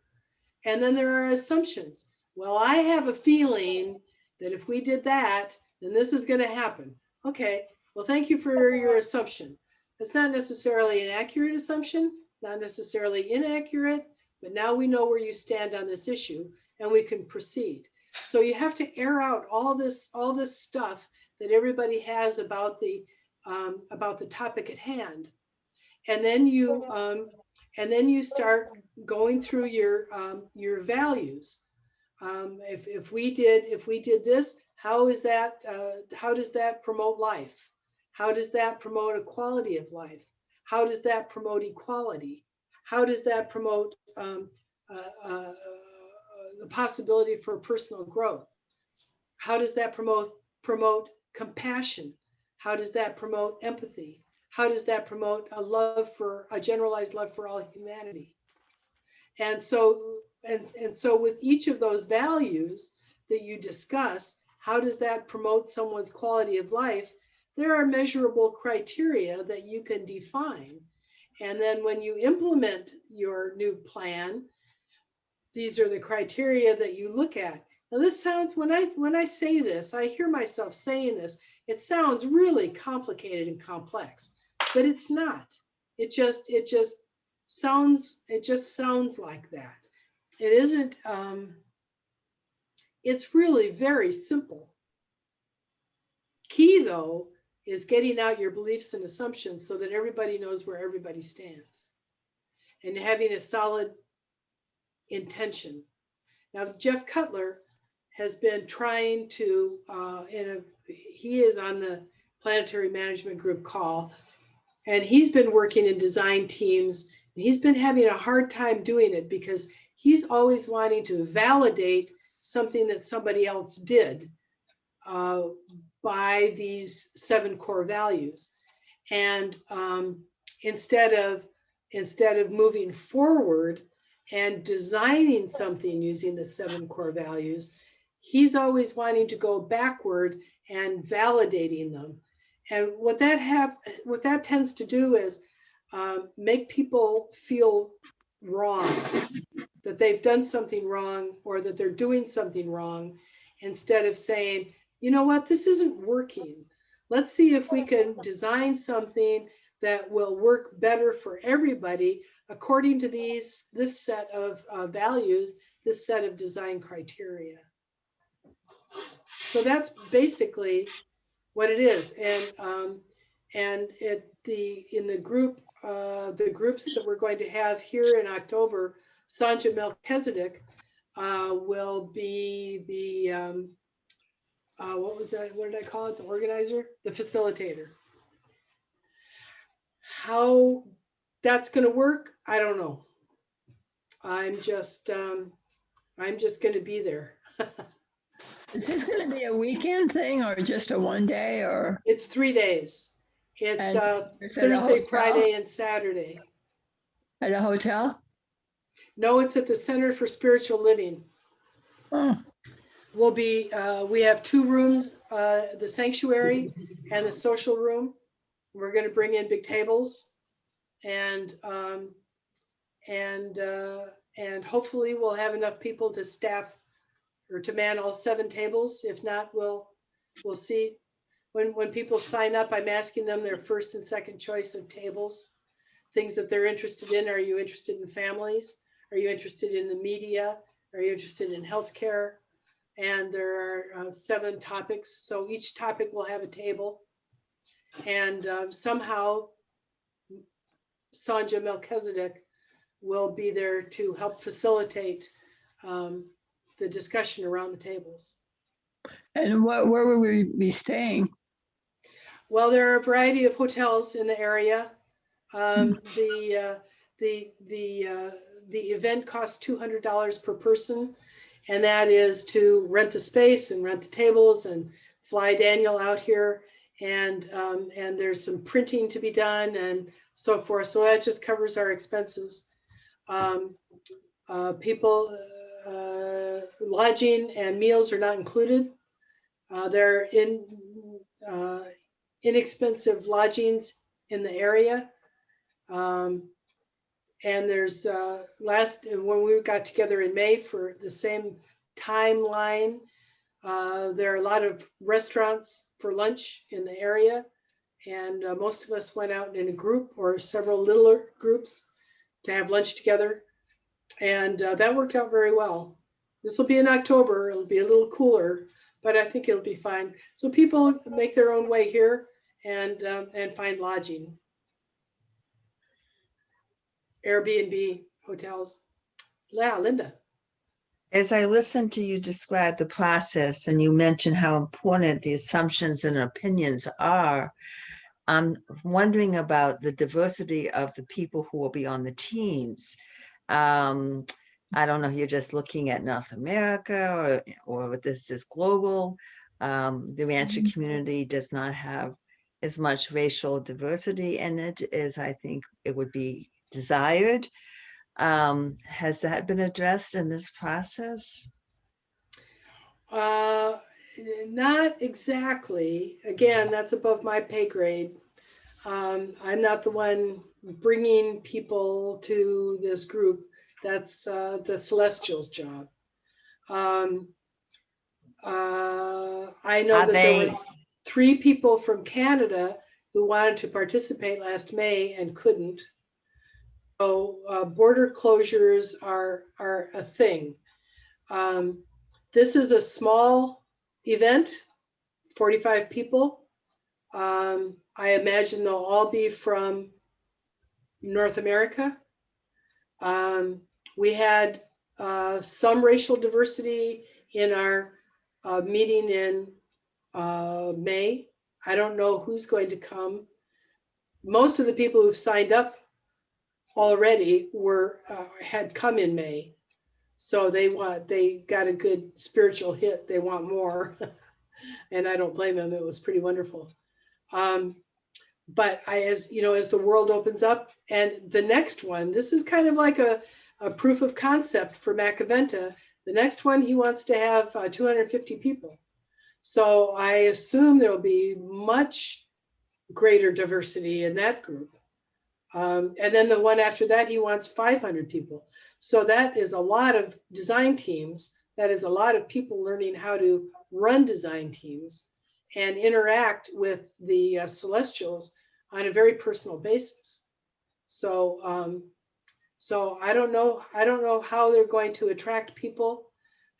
And then there are assumptions. Well, I have a feeling that if we did that, then this is going to happen. Okay, well, thank you for your assumption. It's not necessarily an accurate assumption, not necessarily inaccurate, but now we know where you stand on this issue and we can proceed. So you have to air out all this stuff that everybody has about the topic at hand, and then you start going through your values. If we did this, how does that promote life? How does that promote a quality of life? How does that promote equality? How does that promote the possibility for personal growth? How does that promote compassion? How does that promote empathy? How does that promote a generalized love for all humanity? And so and so with each of those values that you discuss, how does that promote someone's quality of life? There are measurable criteria that you can define. And then when you implement your new plan, these are the criteria that you look at. Now this sounds, when I say this, I hear myself saying this, it sounds really complicated and complex, but it's not. It just sounds like that. It isn't, it's really very simple. Key though is getting out your beliefs and assumptions so that everybody knows where everybody stands and having a solid intention. Now, Jeff Cutler has been trying to, he is on the Planetary Management Group call, and he's been working in design teams. And he's been having a hard time doing it because he's always wanting to validate something that somebody else did by these 7 core values. And instead of moving forward and designing something using the 7 core values, he's always wanting to go backward and validating them. And what that tends to do is make people feel wrong, that they've done something wrong or that they're doing something wrong, instead of saying, you know what, this isn't working. Let's see if we can design something that will work better for everybody according to this set of values, this set of design criteria. So that's basically what it is. And in the group, the groups that we're going to have here in October, Sonjah Melchizedek will be the what was that? What did I call it? The organizer, the facilitator. How that's going to work, I don't know. I'm just going to be there. Is this going to be a weekend thing or just a one day or? It's 3 days. It's Is it a Thursday, hotel? Friday, and Saturday. At a hotel? No, it's at the Center for Spiritual Living. Oh, We have 2 rooms, the sanctuary and the social room. We're going to bring in big tables, and hopefully we'll have enough people to staff or to man all 7 tables. If not, we'll see. When people sign up, I'm asking them their first and second choice of tables, things that they're interested in. Are you interested in families? Are you interested in the media? Are you interested in healthcare? And there are 7 topics. So each topic will have a table. And somehow Sonjah Melchizedek will be there to help facilitate the discussion around the tables. and where will we be staying? Well, there are a variety of hotels in the area. The event costs $200 per person, and that is to rent the space and rent the tables and fly Daniel out here, and there's some printing to be done and so forth. So that just covers our expenses. Lodging and meals are not included. They're inexpensive lodgings in the area. And there's when we got together in May for the same timeline, there are a lot of restaurants for lunch in the area. And most of us went out in a group or several littler groups to have lunch together. And that worked out very well. This will be in October. It'll be a little cooler, but I think it'll be fine. So people make their own way here and find lodging. Airbnb, hotels. Yeah, Linda. As I listened to you describe the process and you mentioned how important the assumptions and opinions are, I'm wondering about the diversity of the people who will be on the teams. I don't know if you're just looking at North America or this is global. The rancher community does not have as much racial diversity in it as I think it would be desired. Has that been addressed in this process? Not exactly. Again, that's above my pay grade. I'm not the one bringing people to this group. That's the Celestials' job. I know Are that there they, were 3 people from Canada who wanted to participate last May and couldn't. So border closures are a thing. This is a small event, 45 people. I imagine they'll all be from North America. We had some racial diversity in our meeting in May. I don't know who's going to come. Most of the people who've signed up already had come in May. So they got a good spiritual hit. They want more. And I don't blame them. It was pretty wonderful. But as you know, as the world opens up, and the next one, this is kind of like a proof of concept for Machiventa. The next one, he wants to have 250 people. So I assume there will be much greater diversity in that group. And then the one after that, he wants 500 people. So that is a lot of design teams. That is a lot of people learning how to run design teams and interact with the Celestials on a very personal basis. So, so I don't know how they're going to attract people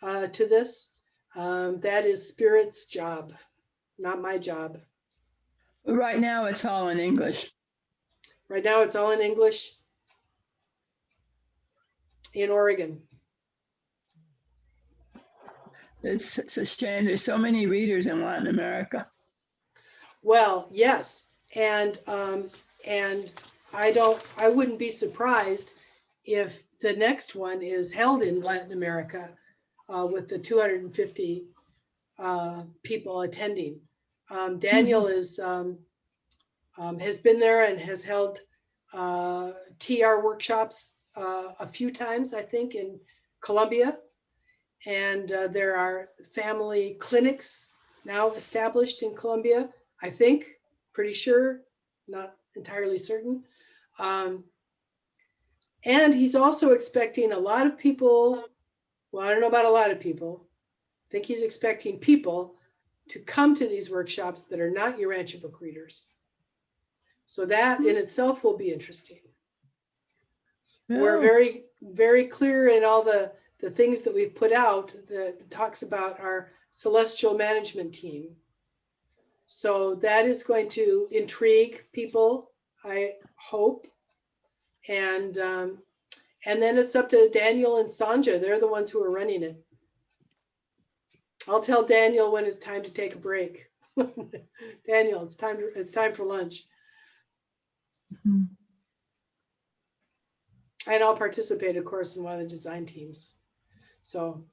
to this. That is Spirit's job, not my job. Right now, it's all in English. Right now, it's all in English in Oregon. It's a shame. There's so many readers in Latin America. Well, yes, and I wouldn't be surprised if the next one is held in Latin America with the 250 people attending. Daniel has been there and has held TR workshops a few times, I think, in Colombia. And there are family clinics now established in Colombia, I think, pretty sure, not entirely certain. And he's also expecting a lot of people, well, I don't know about a lot of people, I think he's expecting people to come to these workshops that are not Urantia book readers. So that in itself will be interesting. Yeah. We're very, very clear in all the things that we've put out that talks about our celestial management team. So that is going to intrigue people, I hope. And then it's up to Daniel and Sonjah. They're the ones who are running it. I'll tell Daniel when it's time to take a break. Daniel, it's time for lunch. Mhm. And I'll participate, of course, in one of the design teams. So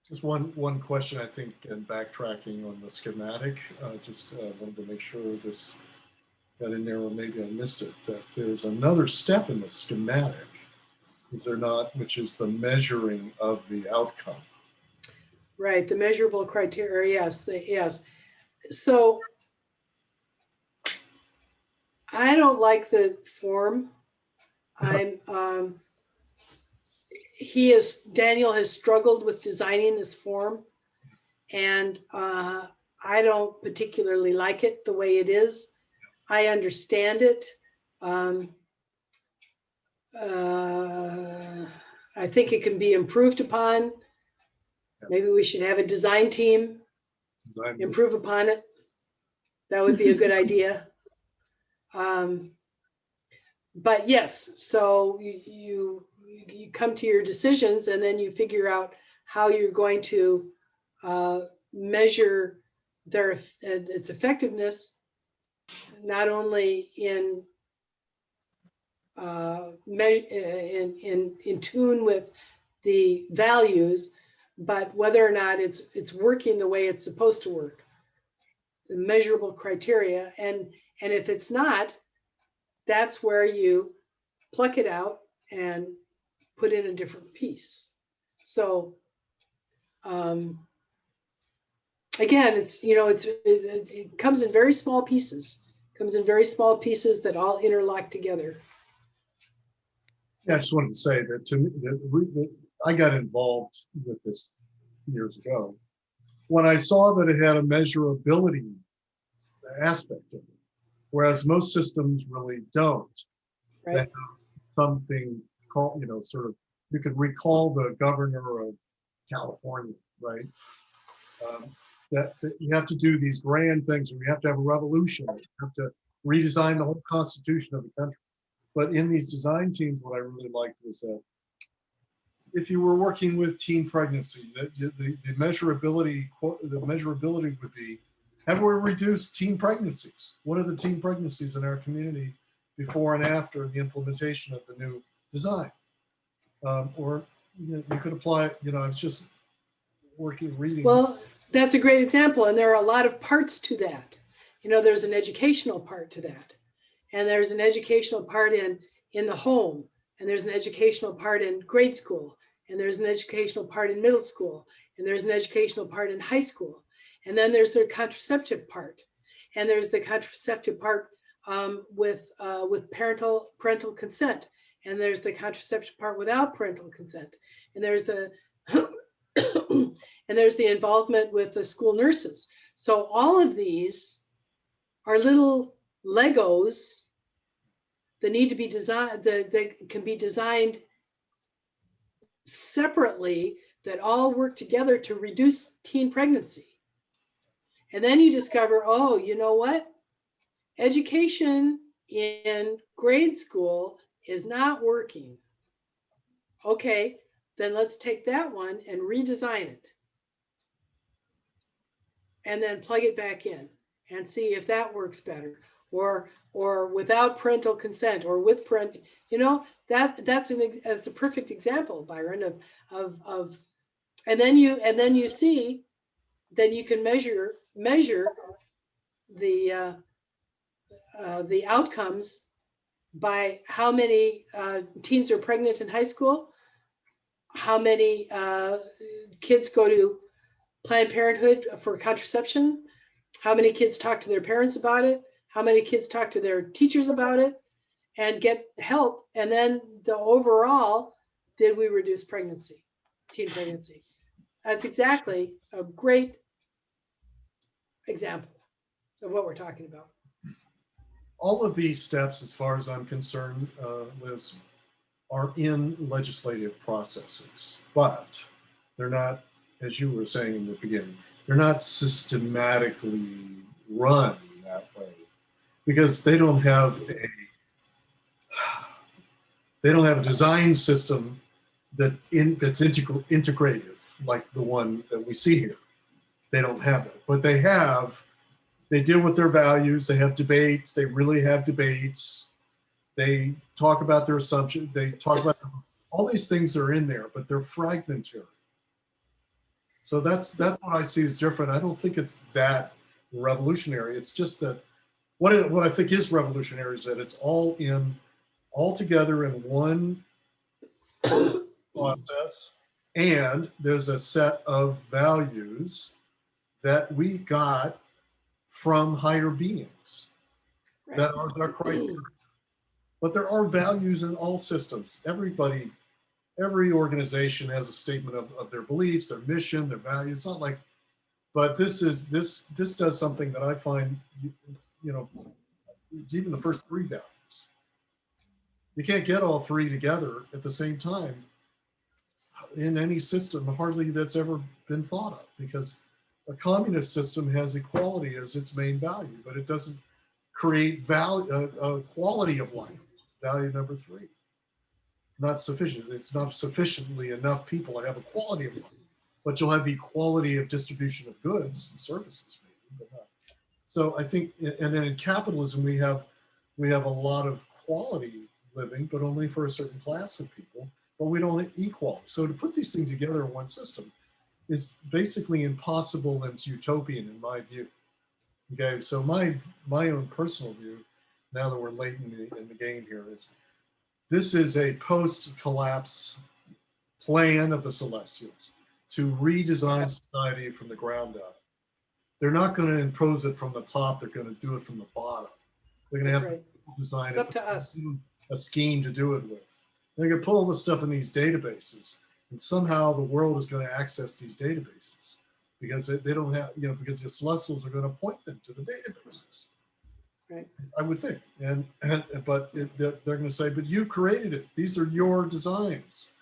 Just one question, I think, and backtracking on the schematic, just wanted to make sure this got in there, or maybe I missed it, that there's another step in the schematic, is there not, which is the measuring of the outcome. right, the measurable criteria, yes. So I don't like the form. Daniel has struggled with designing this form, and I don't particularly like it the way it is. I understand it. I think it can be improved upon. Maybe we should have a design team improve upon it. That would be a good idea. But yes, so you come to your decisions, and then you figure out how you're going to measure its effectiveness, not only in tune with the values, but whether or not it's working the way it's supposed to work, the measurable criteria. And if it's not, that's where you pluck it out and put in a different piece. So again, it's, you know, it comes in very small pieces, that all interlock together. Yeah, I just wanted to say that to me, that I got involved with this years ago when I saw that it had a measurability aspect of it, whereas most systems really don't. Right. They have something called, you know, sort of, you could recall the governor of California, right? That you have to do these grand things, or you have to have a revolution, you have to redesign the whole constitution of the country. But in these design teams, what I really liked was that if you were working with teen pregnancy, the measurability would be, have we reduced teen pregnancies? What are the teen pregnancies in our community before and after the implementation of the new design? Or you could apply it, you know, I was just reading. Well, that's a great example. And there are a lot of parts to that. You know, there's an educational part to that. And there's an educational part in the home. And there's an educational part in grade school. And there's an educational part in middle school. And there's an educational part in high school. And then there's the contraceptive part. And there's the contraceptive part with parental consent. And there's the contraceptive part without parental consent. And there's the and there's the involvement with the school nurses. So all of these are little Legos that need to be designed, that can be designed separately, that all work together to reduce teen pregnancy. And then you discover, oh, you know what? Education in grade school is not working. Okay, then let's take that one and redesign it. And then plug it back in and see if that works better, or without parental consent, or with parental, you know, that's a perfect example, Byron, of and then you see, then you can measure the outcomes by how many teens are pregnant in high school, how many kids go to Planned Parenthood for contraception, how many kids talk to their parents about it, how many kids talk to their teachers about it and get help, and then the overall, did we reduce pregnancy, teen pregnancy? That's exactly a great example of what we're talking about. All of these steps, as far as I'm concerned, Liz, are in legislative processes, but they're not, as you were saying in the beginning, they're not systematically run that way because they don't have a design system that's integrative like the one that we see here. They don't have that, but they deal with their values. They have debates. They really have debates. They talk about their assumptions. They talk about all these things are in there, but they're fragmentary. So that's what I see as different. I don't think it's that revolutionary. It's just that what I think is revolutionary is that it's all together in one process, and there's a set of values that we got from higher beings that are their criteria. But there are values in all systems. Every organization has a statement of their beliefs, their mission, their values. It's not like, but this does something that I find, you know, even the first three values. You can't get all three together at the same time in any system, hardly that's ever been thought of, because a communist system has equality as its main value, but it doesn't create quality of life. It's value number three. Not sufficient. It's not sufficiently enough people to have a quality of life, but you'll have equality of distribution of goods and services, maybe, but not. So I think, and then in capitalism, we have a lot of quality living, but only for a certain class of people, but we don't have equality. So to put these things together in one system is basically impossible and it's utopian in my view. Okay, so my own personal view now that we're late in the game here, is this is a post-collapse plan of the Celestials to redesign society from the ground up. They're not going to impose it from the top. They're going to do it from the bottom. They're going to have That's right. to design It's up to us. a scheme to do it with. They're going to put all this stuff in these databases, and somehow the world is going to access these databases because they don't have, because the Celestials are going to point them to the databases. Right. I would think, but they're going to say, but you created it. These are your designs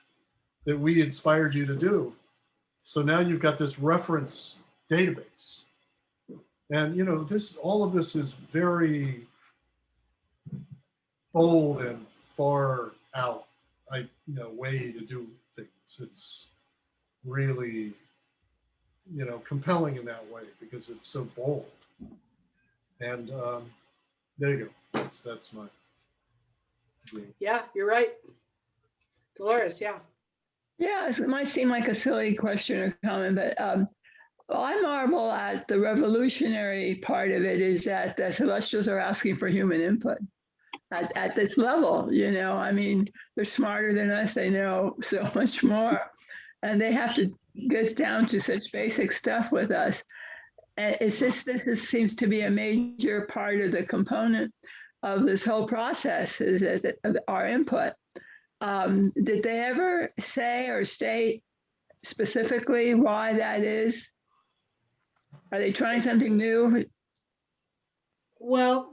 that we inspired you to do. So now you've got this reference database. And all of this is very bold and far out, way to do things. It's really, compelling in that way because it's so bold. And there you go. That's my dream. Yeah, you're right. Dolores, yeah. Yeah, it might seem like a silly question or comment, but I marvel at the revolutionary part of it is that the Celestials are asking for human input at this level. I mean, they're smarter than us. They know so much more, and they have to get down to such basic stuff with us. And it's just this seems to be a major part of the component of this whole process is that our input. Did they ever say or state specifically why that is? Are they trying something new? Well,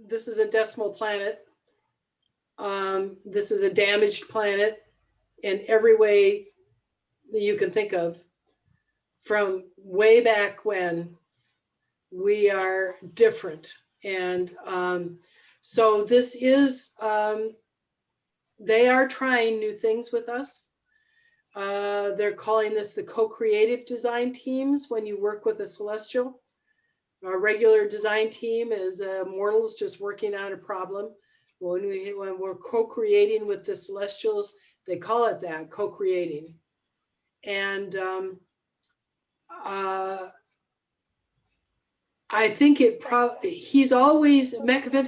this is a decimal planet. This is a damaged planet in every way that you can think of. From way back when, we are different. And so this is, they are trying new things with us. They're calling this the co-creative design teams when you work with a Celestial. Our regular design team is mortals just working on a problem. When we're co-creating with the Celestials, they call it that, co-creating. And I think Machiventa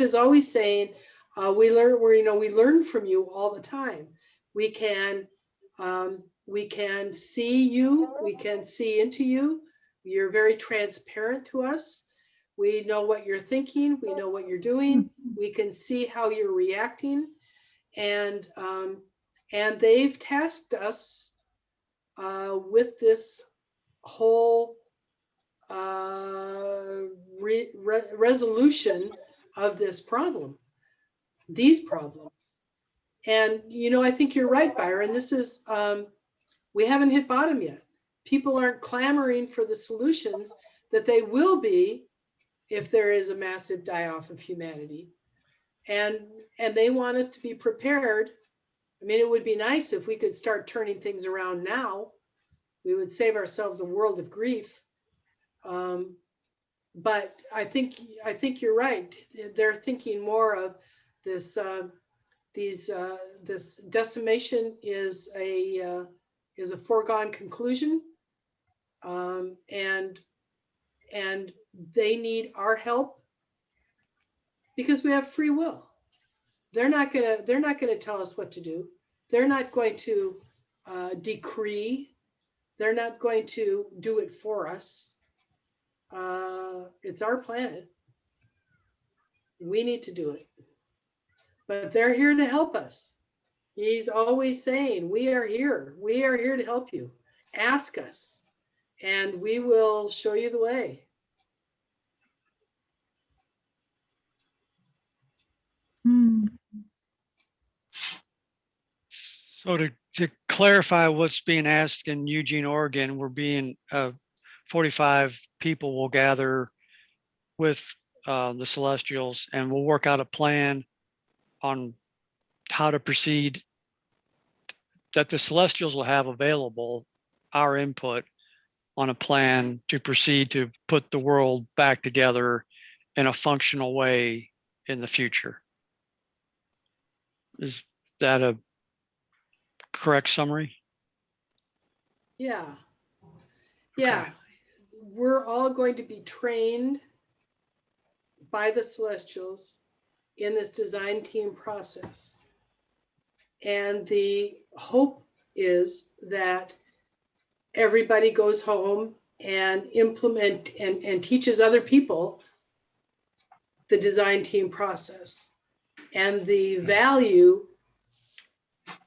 is always saying, we learn from you all the time. We can see you, we can see into you. You're very transparent to us. We know what you're thinking, we know what you're doing, we can see how you're reacting. And they've tasked us with this whole resolution of these problems. And I think you're right, Byron. This is we haven't hit bottom yet. People aren't clamoring for the solutions that they will be if there is a massive die-off of humanity. And they want us to be prepared. I mean, it would be nice if we could start turning things around now. We would save ourselves a world of grief. But I think you're right. They're thinking more of this. This decimation is a foregone conclusion, and they need our help because we have free will. They're not gonna tell us what to do. They're not going to decree. They're not going to do it for us. It's our planet. We need to do it. But they're here to help us. He's always saying, we are here. We are here to help you. Ask us, and we will show you the way. So to clarify what's being asked in Eugene, Oregon, 45 people will gather with the Celestials, and we'll work out a plan on how to proceed, that the Celestials will have available our input on a plan to proceed to put the world back together in a functional way in the future. Is that a correct summary? Yeah. Yeah. Okay. We're all going to be trained by the Celestials in this design team process. And the hope is that everybody goes home and implement and teaches other people the design team process and the value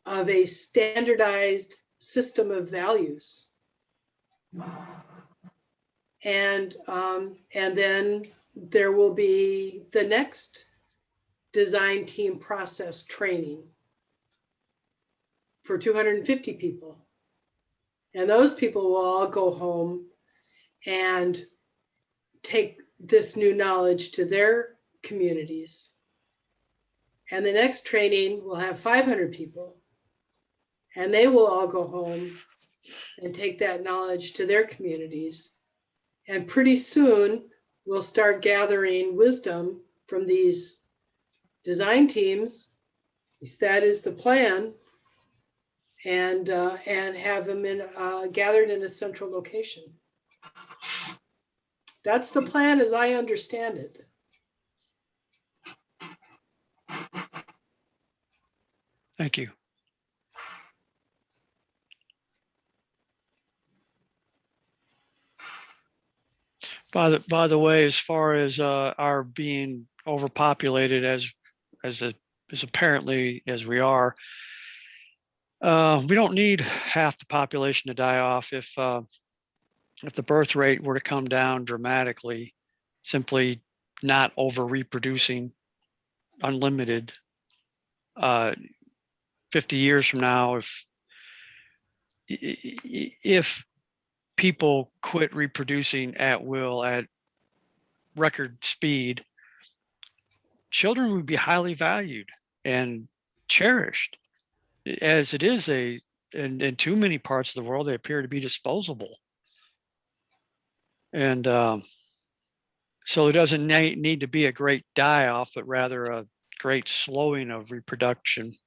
of a standardized system of values. And then there will be the next design team process training for 250 people. And those people will all go home and take this new knowledge to their communities. And the next training will have 500 people. And they will all go home and take that knowledge to their communities. And pretty soon, we'll start gathering wisdom from these design teams. At least that is the plan. And have them gathered in a central location. That's the plan as I understand it. Thank you. By the way, as far as our being overpopulated as apparently as we are, we don't need half the population to die off if the birth rate were to come down dramatically, simply not over reproducing unlimited. 50 years from now, if people quit reproducing at will at record speed, children would be highly valued and cherished. As it is, in too many parts of the world, they appear to be disposable. And so it doesn't need to be a great die-off, but rather a great slowing of reproduction.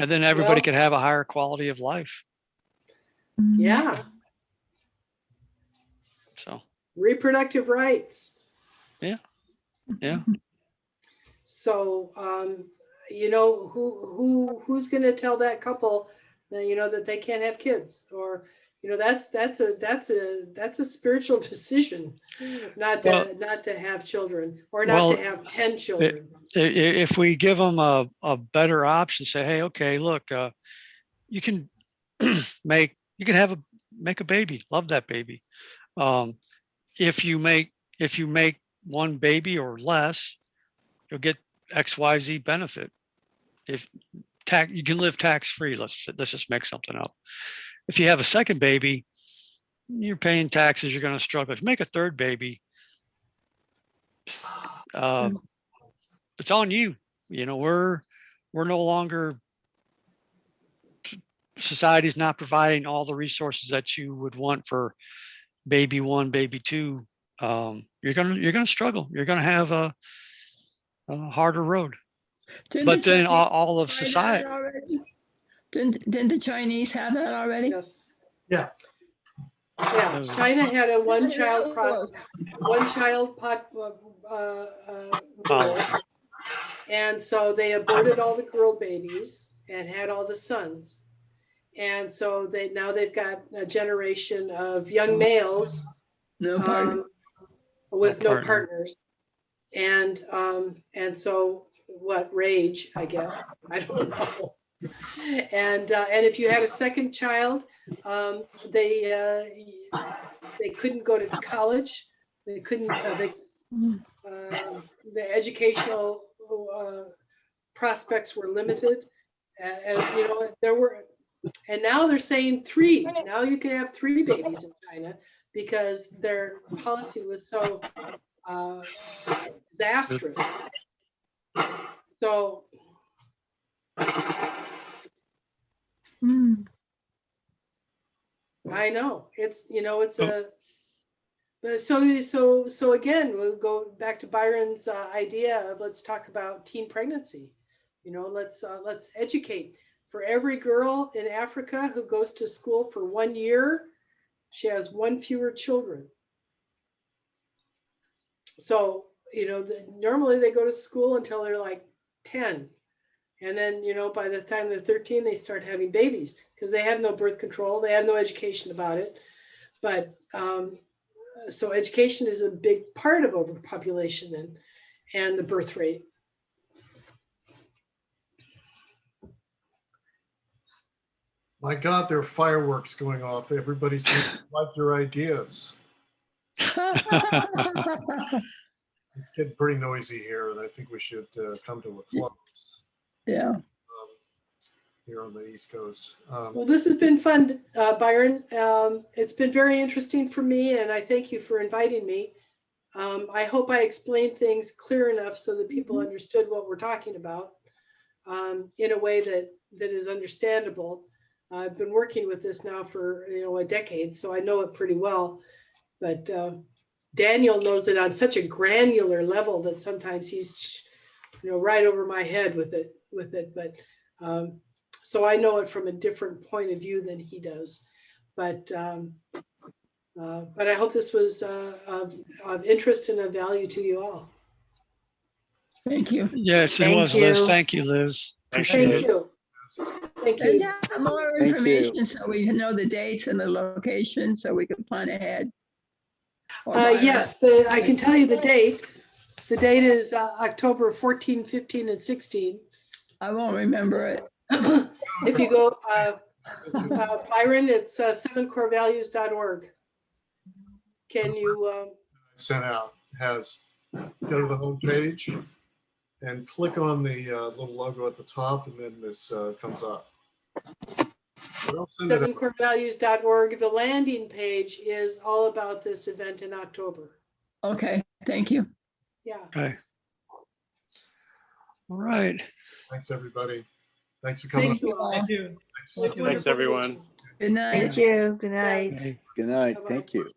And then everybody could have a higher quality of life. Yeah. So reproductive rights. Yeah. Yeah. So you know, who's going to tell that couple that, you know, that they can't have kids? Or, you know, that's a spiritual decision not to have children, or not to have 10 children. If we give them a better option, say, hey, okay, look, you can make a baby, love that baby. If you make one baby or less, you'll get XYZ benefit. If you can live tax free, let's just make something up. If you have a second baby, you're paying taxes, you're going to struggle. If you make a third baby, it's on you. You know, we're no longer, society's not providing all the resources that you would want for baby one, baby two. You're gonna struggle. You're gonna have a harder road. But then all of society. Didn't the Chinese have that already? Yes. Yeah. Yeah. China had a one child rule. And so they aborted all the girl babies and had all the sons. And so they've got a generation of young males with no partners. And so what, rage, I guess, I don't know. And if you had a second child, they couldn't go to college. They couldn't. The educational prospects were limited. And you know, and now they're saying 3. Now you can have 3 babies in China because their policy was so disastrous. So. I know it's, you know, it's so again, we'll go back to Byron's idea of, let's talk about teen pregnancy. You know, let's educate. For every girl in Africa who goes to school for 1 year, she has 1 fewer children. So, normally they go to school until they're like 10. And then, by the time they're 13, they start having babies because they have no birth control. They have no education about it. But so education is a big part of overpopulation and the birth rate. My God, there are fireworks going off. Everybody seems to like your ideas. It's getting pretty noisy here, and I think we should come to a close. Yeah. Here on the East Coast. Well, this has been fun, Byron. It's been very interesting for me, and I thank you for inviting me. I hope I explained things clear enough so that people understood what we're talking about in a way that is understandable. I've been working with this now for a decade, so I know it pretty well. But Daniel knows it on such a granular level that sometimes he's right over my head with it. But so I know it from a different point of view than he does. But I hope this was of interest and of value to you all. Thank you. Yes, it Thank was, Liz. you. Thank you, Liz. Thank Appreciate Thank it. you. Thank And you. more Thank you. information so we know the dates and the location so we can plan ahead. Or Byron. Yes, I can tell you the date. The date is October 14, 15, and 16. I won't remember it. If you go, Byron, it's 7corevalues.org. Can you? Sent out has go to the home page and click on the little logo at the top, and then this comes up. But I'll send it out. 7corevalues.org. The landing page is all about this event in October. Okay, thank you. Yeah. Okay. All right. Thanks, everybody. Thanks for coming. Thank you all. Thank you. Thanks. Thanks, everyone. Good night. Thank you. Good night. Okay. Good night. Bye-bye. Thank you.